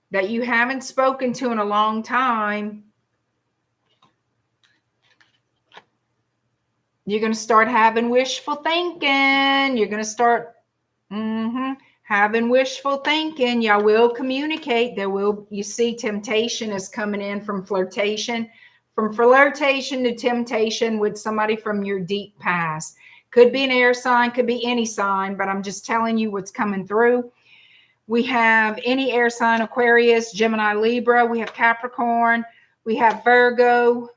that you haven't spoken to in a long time. You're going to start having wishful thinking. You're going to start having wishful thinking. Y'all will communicate. You see temptation is coming in from flirtation to temptation with somebody from your deep past. Could be an air sign, could be any sign, but I'm just telling you what's coming through. We have any air sign: Aquarius, Gemini, Libra. We have Capricorn. We have Virgo.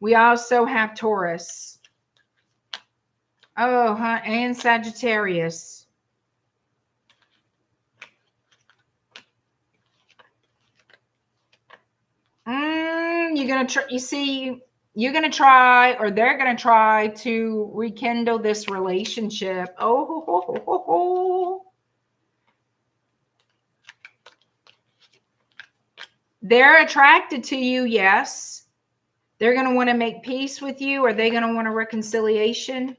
We also have Taurus. Oh, and Sagittarius. You're going to try, you see, you're going to try, or they're going to try to rekindle this relationship. They're attracted to you, yes. They're going to want to make peace with you. Are they going to want a reconciliation?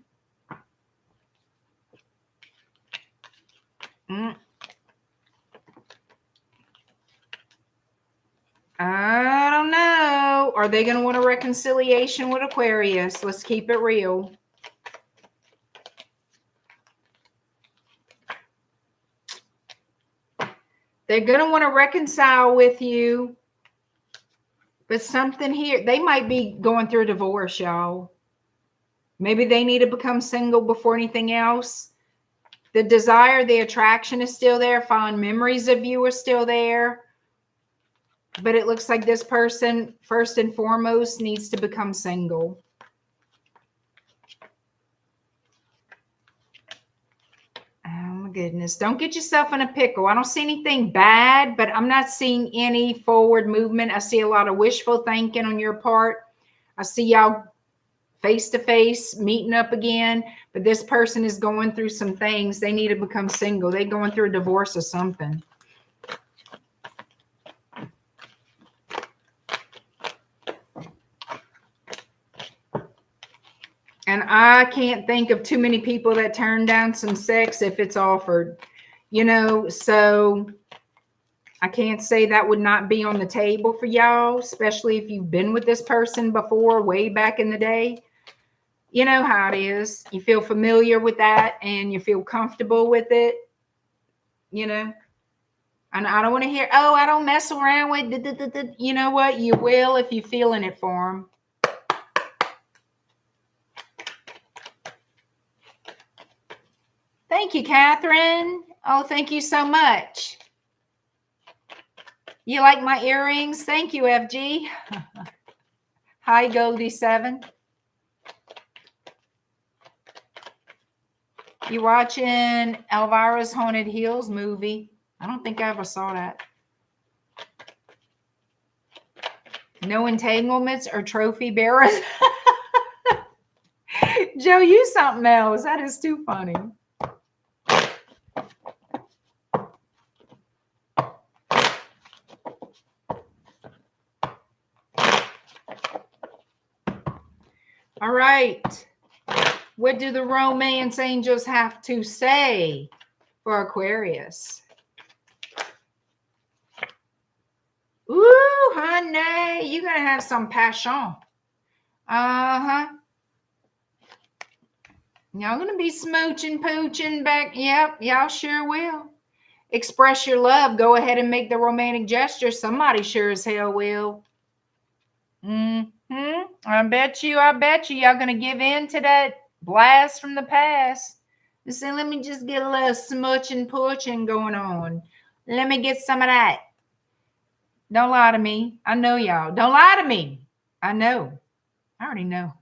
I don't know. Are they going to want a reconciliation with Aquarius? Let's keep it real. They're going to want to reconcile with you. But something here, they might be going through a divorce, y'all. Maybe they need to become single before anything else. The desire, the attraction is still there. Fond memories of you are still there. But it looks like this person, first and foremost, needs to become single. Oh my goodness. Don't get yourself in a pickle. I don't see anything bad, but I'm not seeing any forward movement. I see a lot of wishful thinking on your part. I see y'all face to face meeting up again, but this person is going through some things. They need to become single. They're going through a divorce or something. And I can't think of too many people that turn down some sex if it's offered, you know, so I can't say that would not be on the table for y'all, especially if you've been with this person before, way back in the day. You know how it is. You feel familiar with that and you feel comfortable with it, you know. And I don't want to hear, oh, I don't mess around with, you know what? You will if you're feeling it for them. Thank you, Catherine. Oh, thank you so much. You like my earrings? Thank you, FG. Hi, Goldie 7. You watching Elvira's Haunted Hills movie? I don't think I ever saw that. No entanglements or trophy bearers. Joe, you something else. That is too funny. All right. What do the romance angels have to say for Aquarius? Ooh, honey, you're going to have some passion. Uh-huh. Y'all going to be smooching, pooching back. Yep, y'all sure will. Express your love. Go ahead and make the romantic gesture. Somebody sure as hell will. I bet you, y'all going to give in to that blast from the past. So let me just get a little smooching, pooching going on. Let me get some of that. Don't lie to me. I know y'all. Don't lie to me. I know. I already know.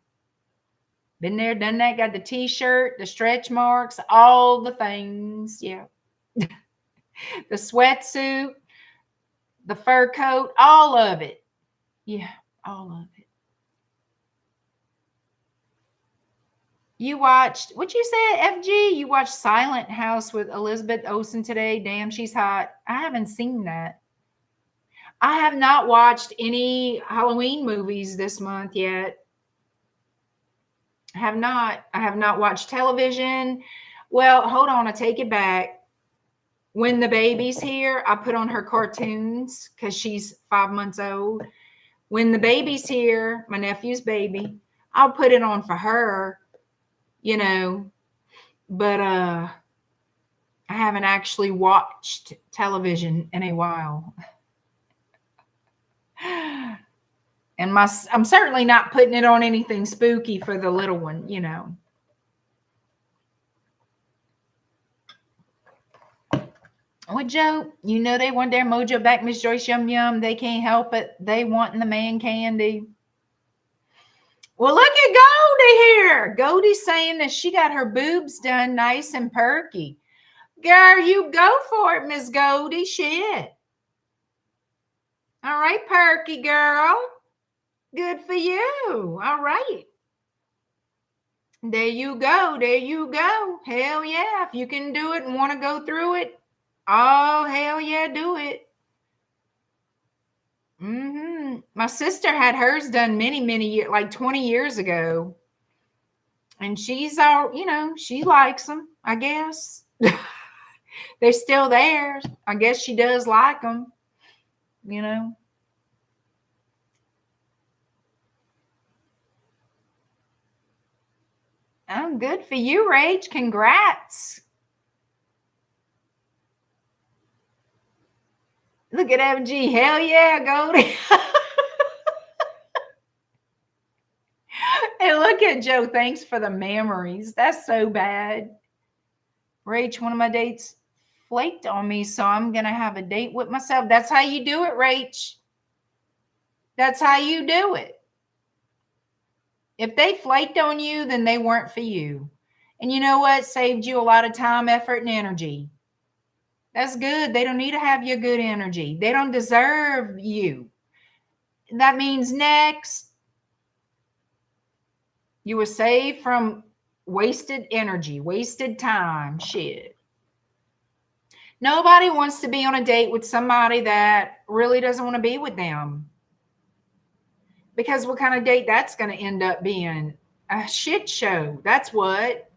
Been there, done that. Got the t-shirt, the stretch marks, all the things. Yeah. The sweatsuit, the fur coat, all of it. Yeah, all of it. You watched, what you said, FG? You watched Silent House with Elizabeth Olsen today. Damn, she's hot. I haven't seen that. I have not watched any Halloween movies this month yet. I have not watched television. Well, hold on. I take it back. When the baby's here, I put on her cartoons because she's 5 months old. When the baby's here, my nephew's baby, I'll put it on for her, you know. But I haven't actually watched television in a while. And I'm certainly not putting it on anything spooky for the little one, you know. Well, Joe, you know they want their mojo back, Miss Joyce Yum Yum. They can't help it. They wanting the man candy. Well, look at Goldie here. Goldie's saying that she got her boobs done nice and perky. Girl, you go for it, Miss Goldie. Shit. All right, perky girl. Good for you. All right. There you go. There you go. Hell yeah. If you can do it and want to go through it, oh, hell yeah, do it. My sister had hers done many, many years, like 20 years ago. And she's all, you know, she likes them, I guess. They're still there. I guess she does like them, you know. Oh, good for you, Rach. Congrats. Look at FG. Hell yeah, Goldie. And look at Joe. Thanks for the memories. That's so bad. Rach, one of my dates flaked on me, so I'm going to have a date with myself. That's how you do it, Rach. That's how you do it. If they flaked on you, then they weren't for you. And you know what? Saved you a lot of time, effort, and energy. That's good. They don't need to have your good energy. They don't deserve you. That means next, you were saved from wasted energy, wasted time. Shit. Nobody wants to be on a date with somebody that really doesn't want to be with them. Because what kind of date that's going to end up being? A shit show. That's what.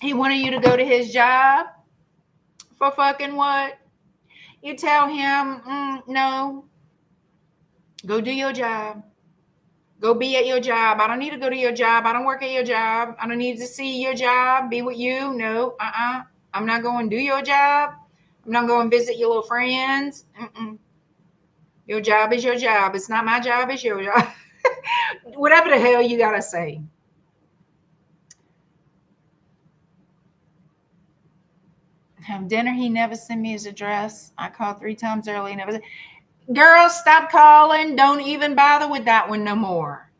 He wanted you to go to his job for fucking what? You tell him, no. Go do your job. Go be at your job. I don't need to go to your job. I don't work at your job. I don't need to see your job, be with you. No, I'm not going to do your job. I'm not going to visit your little friends. Your job is your job. It's not my job. It's your job. Whatever the hell you got to say. Have dinner. He never sent me his address. I called 3 times early. Never. Girl, stop calling. Don't even bother with that one no more.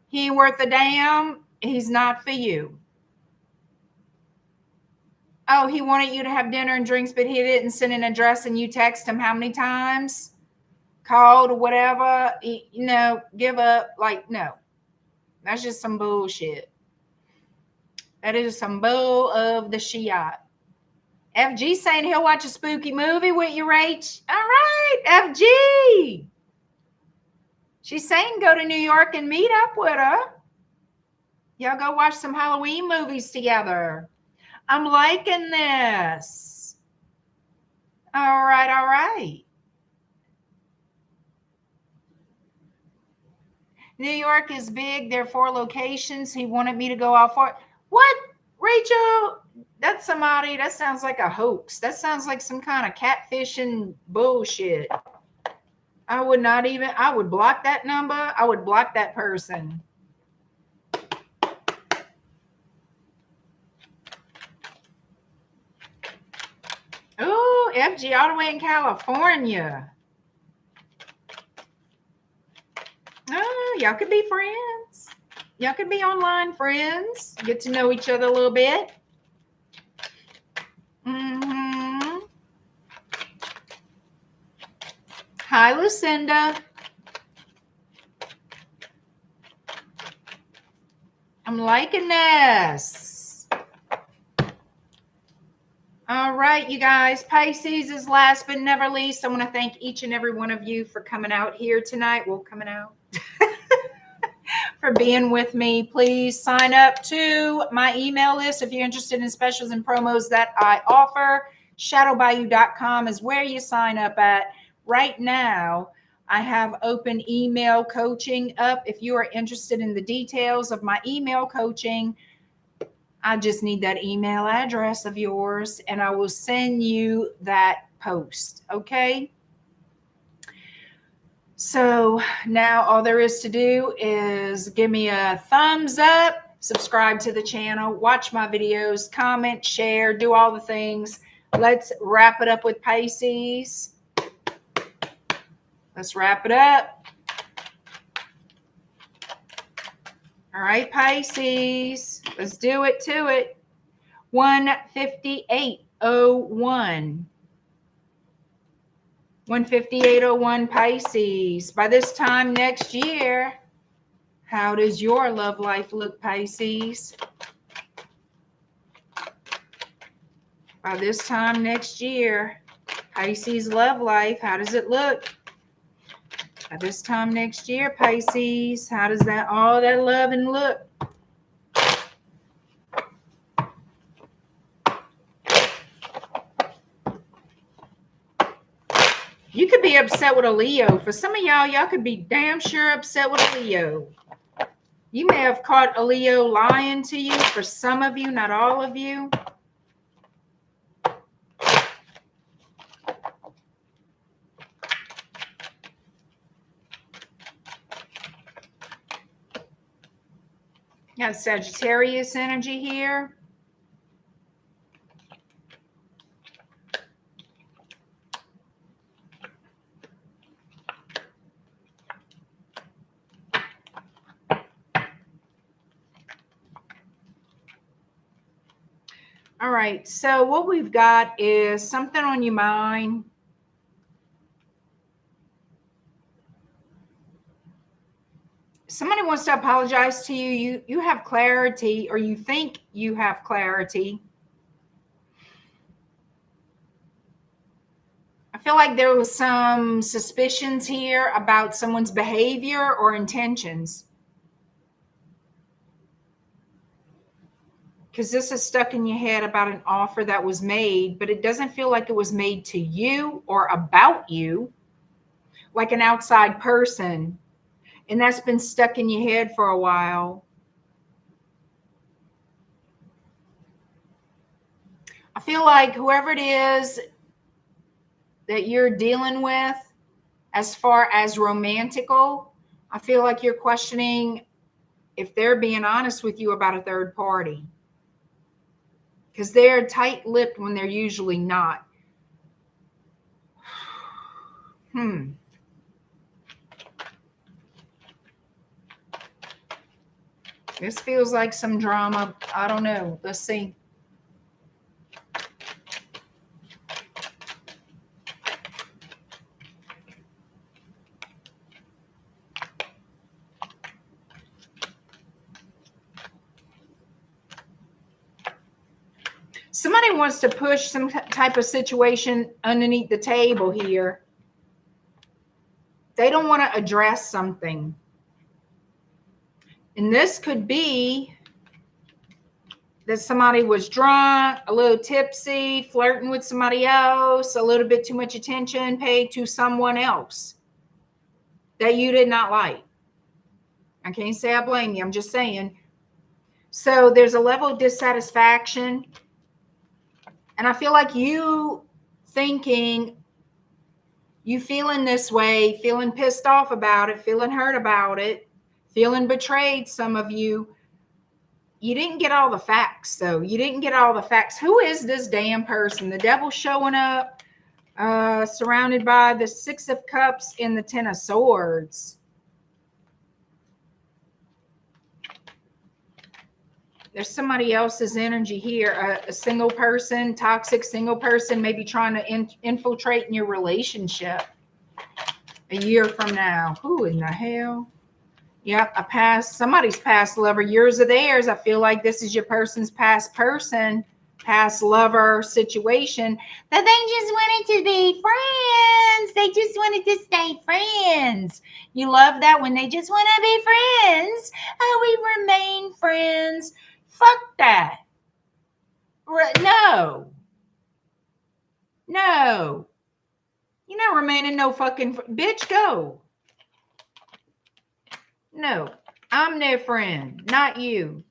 He ain't worth a damn. He's not for you. Oh, he wanted you to have dinner and drinks, but he didn't send an address, and you text him how many times? Called or whatever. Give up. Like, no. That's just some bullshit. That is some bull of the shiat. FG saying he'll watch a spooky movie with you, Rach. All right, FG. She's saying go to New York and meet up with her. Y'all go watch some Halloween movies together. I'm liking this. All right, all right. New York is big. There are 4 locations. He wanted me to go out for it. What? Rachel, that's somebody. That sounds like a hoax. That sounds like some kind of catfishing bullshit. I would block that number. I would block that person. Oh, FG all the way in California. Oh, y'all could be friends. Y'all could be online friends. Get to know each other a little bit. Hi, Lucinda. I'm liking this. All right, you guys. Pisces is last but never least. I want to thank each and every one of you for coming out here tonight. Well, coming out. For being with me. Please sign up to my email list if you're interested in specials and promos that I offer. Shadowbayou.com is where you sign up at. Right now, I have open email coaching up. If you are interested in the details of my email coaching, I just need that email address of yours and I will send you that post. Okay? So now all there is to do is give me a thumbs up, subscribe to the channel, watch my videos, comment, share, do all the things. Let's wrap it up with Pisces. Let's wrap it up. All right, Pisces. Let's do it to it. 15801. 15801 Pisces. By this time next year, how does your love life look, Pisces? By this time next year, Pisces love life, how does it look? By this time next year, Pisces, how does that all that loving look? You could be upset with a Leo. For some of y'all could be damn sure upset with a Leo. You may have caught a Leo lying to you. For some of you, not all of you. Got Sagittarius energy here. All right, so what we've got is something on your mind. Somebody wants to apologize to you. You have clarity, or you think you have clarity. I feel like there was some suspicions here about someone's behavior or intentions. Because this is stuck in your head about an offer that was made, but it doesn't feel like it was made to you or about you, like an outside person. And that's been stuck in your head for a while. I feel like whoever it is that you're dealing with, as far as romantical, I feel like you're questioning if they're being honest with you about a third party. because they're tight-lipped when they're usually not. This feels like some drama. I don't know. Let's see. Somebody wants to push some type of situation underneath the table here. They don't want to address something. And this could be that somebody was drunk, a little tipsy, flirting with somebody else, a little bit too much attention paid to someone else that you did not like. I can't say I blame you. I'm just saying. So there's a level of dissatisfaction. And I feel like you thinking, you feeling this way, feeling pissed off about it, feeling hurt about it, feeling betrayed, some of you. You didn't get all the facts, though. You didn't get all the facts. Who is this damn person? The devil showing up, surrounded by the Six of Cups and the Ten of Swords. There's somebody else's energy here, a single person, toxic single person, maybe trying to infiltrate in your relationship a year from now. Who in the hell? Yep, somebody's past lover, yours or theirs. I feel like this is your person's past person, past lover situation, that they just wanted to be friends. They just wanted to stay friends. You love that when they just want to be friends. Oh, we remain friends. Fuck that. No. No. You're not remaining no fucking bitch, go. No, I'm their friend, not you.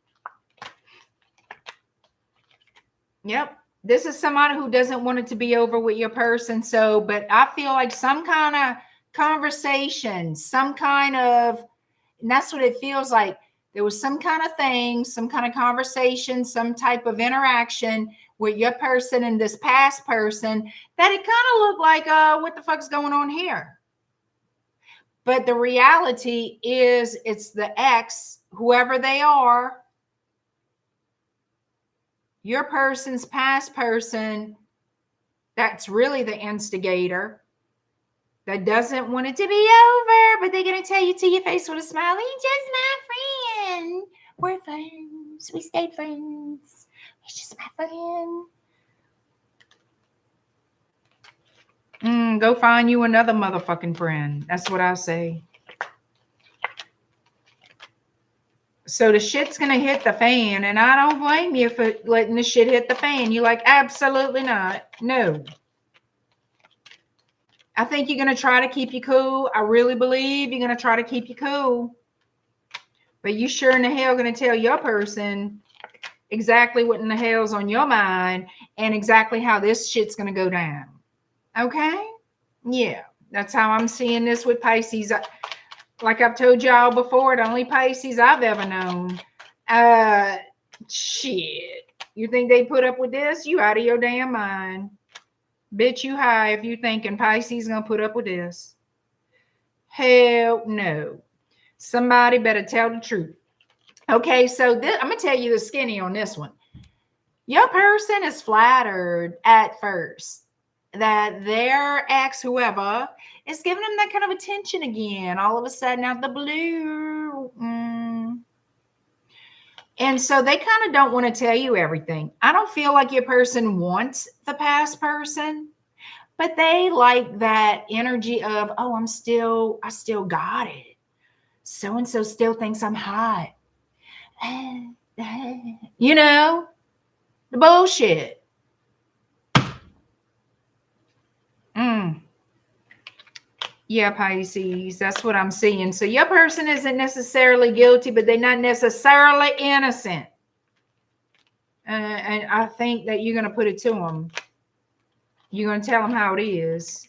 Yep. This is somebody who doesn't want it to be over with your person. So, but I feel like some kind of conversation, some kind of, and that's what it feels like. There was some kind of thing, some kind of conversation, some type of interaction with your person and this past person that it kind of looked like, what the fuck's going on here? But the reality is it's the ex, whoever they are, your person's past person, that's really the instigator, that doesn't want it to be over, but they're going to tell you to your face with a smile, he's just my friend. We're friends. We stayed friends. He's just my friend. Go find you another motherfucking friend. That's what I say. So the shit's going to hit the fan, and I don't blame you for letting the shit hit the fan. You're like, absolutely not. No. I think you're going to try to keep you cool. I really believe you're going to try to keep you cool. But you sure in the hell going to tell your person exactly what in the hell's on your mind and exactly how this shit's going to go down. Okay? Yeah. That's how I'm seeing this with Pisces. Like I've told y'all before, the only Pisces I've ever known. Shit. You think they put up with this? You out of your damn mind. Bitch, you high if you thinking Pisces gonna put up with this. Hell no. Somebody better tell the truth. Okay, so I'm gonna tell you the skinny on this one. Your person is flattered at first that their ex, whoever, is giving them that kind of attention again, all of a sudden out the blue. And so they kind of don't want to tell you everything. I don't feel like your person wants the past person, but they like that energy of, oh, I still got it. So-and-so still thinks I'm hot. You know, the bullshit. Yeah, Pisces, that's what I'm seeing. So your person isn't necessarily guilty, but they're not necessarily innocent. And I think that you're going to put it to them. You're going to tell them how it is.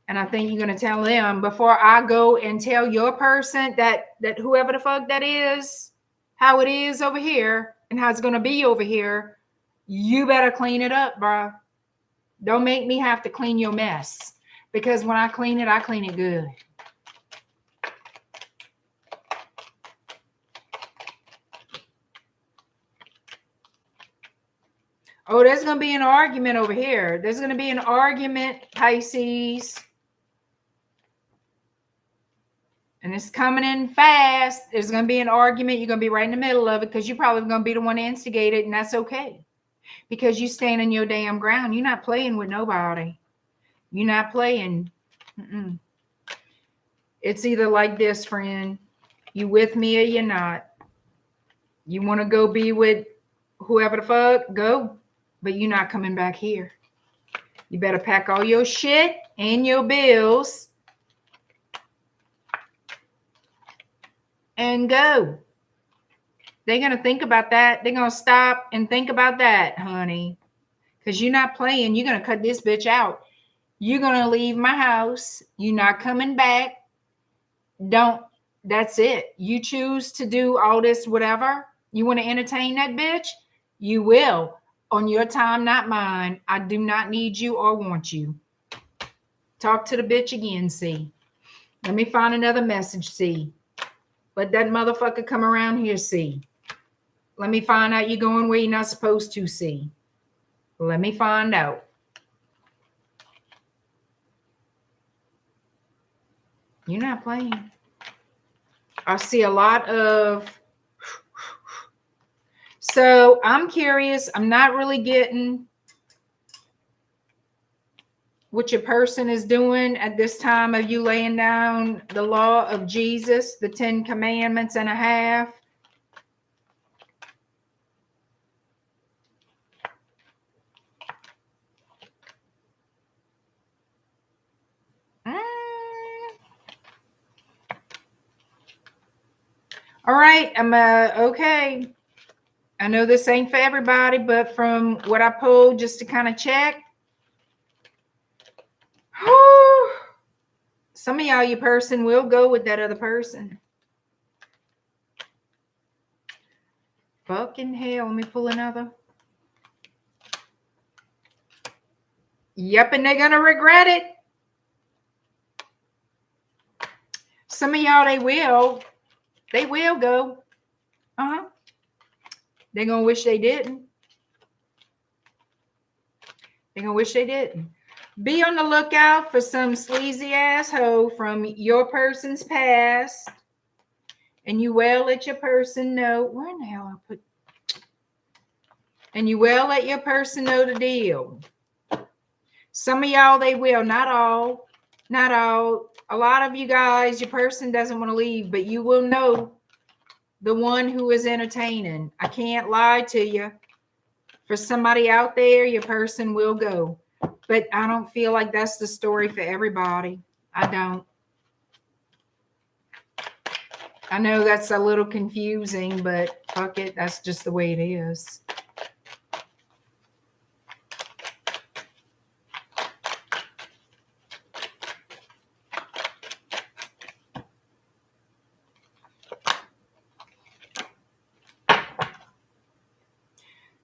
And I think you're going to tell them, before I go and tell your person that whoever the fuck that is, how it is over here and how it's going to be over here, You better clean it up, bro. Don't make me have to clean your mess. Because when I clean it good. Oh, there's going to be an argument over here. There's going to be an argument, Pisces. And it's coming in fast. There's going to be an argument. You're going to be right in the middle of it because you're probably going to be the one to instigate it, and that's okay. Because you stand on your damn ground. You're not playing with nobody. You're not playing. It's either like this, friend. You with me or you're not. You want to go be with whoever the fuck, go. But you're not coming back here. You better pack all your shit and your bills and go. They're going to think about that. They're going to stop and think about that, honey. Because you're not playing. You're going to cut this bitch out. You're going to leave my house. You're not coming back. That's it. You choose to do all this, whatever. You want to entertain that bitch? You will. On your time, not mine. I do not need you or want you. Talk to the bitch again, see. Let me find another message, see. Let that motherfucker come around here, see. Let me find out you're going where you're not supposed to, see. Let me find out. You're not playing. I see a lot of... So I'm curious. I'm not really getting what your person is doing at this time of you laying down the law of Jesus, the 10 commandments and a half. All right. I'm okay. I know this ain't for everybody, but from what I pulled just to kind of check. Some of y'all, your person will go with that other person. Fucking hell. Let me pull another. Yep, and they're going to regret it. Some of y'all, they will. They will go. They're going to wish they didn't. They're going to wish they didn't. Be on the lookout for some sleazy asshole from your person's past. And you will let your person know. Where in the hell I put? And you will let your person know the deal. Some of y'all, they will. Not all. Not all. A lot of you guys, your person doesn't want to leave, but you will know the one who is entertaining. I can't lie to you. For somebody out there, your person will go. But I don't feel like that's the story for everybody. I don't. I know that's a little confusing, but fuck it. That's just the way it is.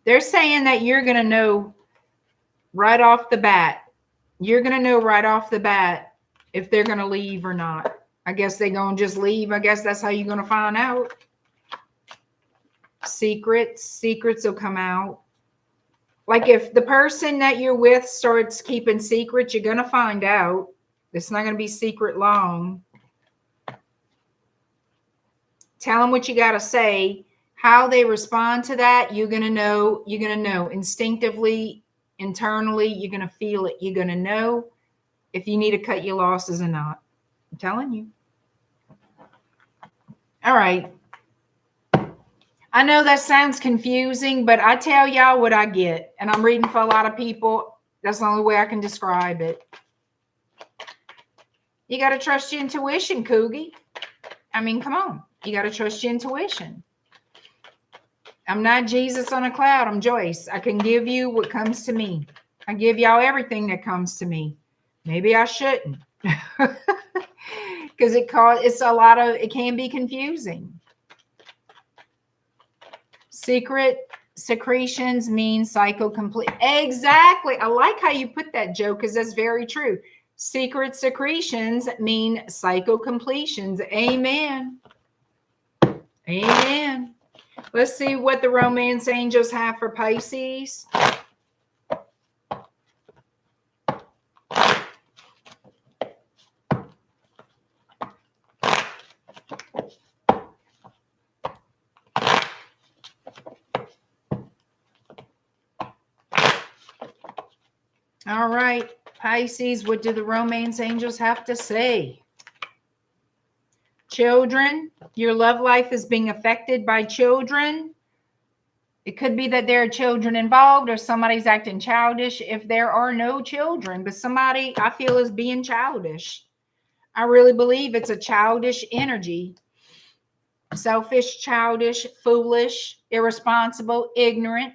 They're saying that you're going to know right off the bat. You're going to know right off the bat if they're going to leave or not. I guess they're going to just leave. I guess that's how you're going to find out. Secrets will come out. Like if the person that you're with starts keeping secrets, you're going to find out. It's not going to be secret long. Tell them what you got to say. How they respond to that, you're going to know. You're going to know instinctively, internally. You're going to feel it. You're going to know if you need to cut your losses or not. I'm telling you. All right. I know that sounds confusing, but I tell y'all what I get. And I'm reading for a lot of people. That's the only way I can describe it. You got to trust your intuition, Coogie. I mean, come on. You got to trust your intuition. I'm not Jesus on a cloud. I'm Joyce. I can give you what comes to me. I give y'all everything that comes to me. Maybe I shouldn't. Because it can be confusing. Secret secretions mean cycle complete. Exactly. I like how you put that, Joe, because that's very true. Secret secretions mean cycle completions. Amen. Amen. Let's see what the romance angels have for Pisces. All right, Pisces, what do the romance angels have to say? Children, your love life is being affected by children. It could be that there are children involved or somebody's acting childish if there are no children, but somebody I feel is being childish. I really believe it's a childish energy. Selfish, childish, foolish, irresponsible, ignorant.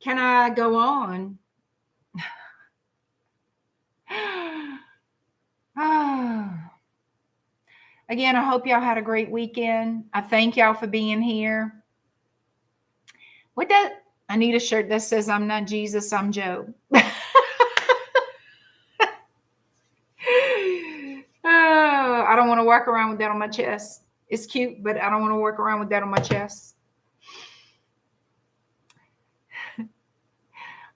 Can I go on? Again, I hope y'all had a great weekend. I thank y'all for being here. What that? I need a shirt that says, I'm not Jesus, I'm Joe. I don't want to walk around with that on my chest. It's cute, but I don't want to walk around with that on my chest.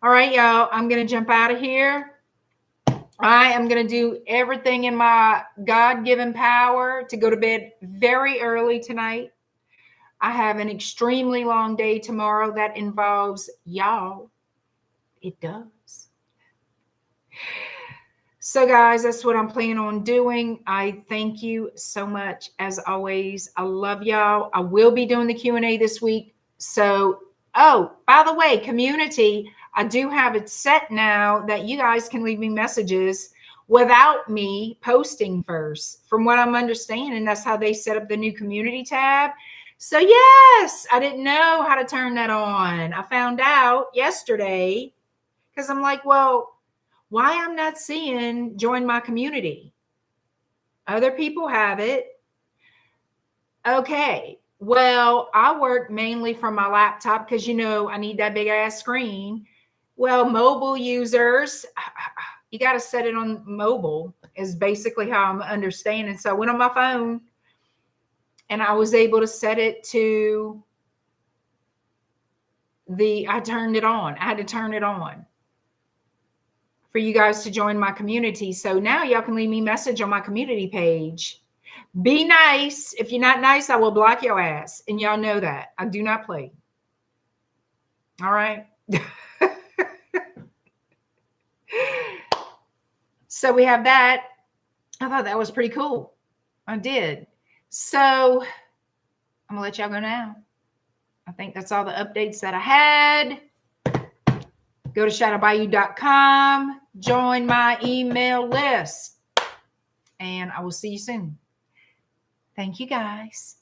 All right, y'all. I'm going to jump out of here. I am going to do everything in my God-given power to go to bed very early tonight. I have an extremely long day tomorrow that involves y'all. It does. So, guys, that's what I'm planning on doing. I thank you so much, as always. I love y'all. I will be doing the Q&A this week. So, oh, by the way, community, I do have it set now that you guys can leave me messages without me posting first. From what I'm understanding, that's how they set up the new community tab. So, yes, I didn't know how to turn that on. I found out yesterday because I'm like, well, why I'm not seeing join my community? Other people have it. Okay. Well, I work mainly from my laptop because, you know, I need that big ass screen. Well, mobile users, you got to set it on mobile is basically how I'm understanding. So I went on my phone and I was able to set it to I turned it on. I had to turn it on for you guys to join my community. So now y'all can leave me a message on my community page. Be nice. If you're not nice, I will block your ass. And y'all know that. I do not play. All right. So we have that. I thought that was pretty cool. I did. So I'm going to let y'all go now. I think that's all the updates that I had. Go to shadowbayou.com. Join my email list. And I will see you soon. Thank you, guys.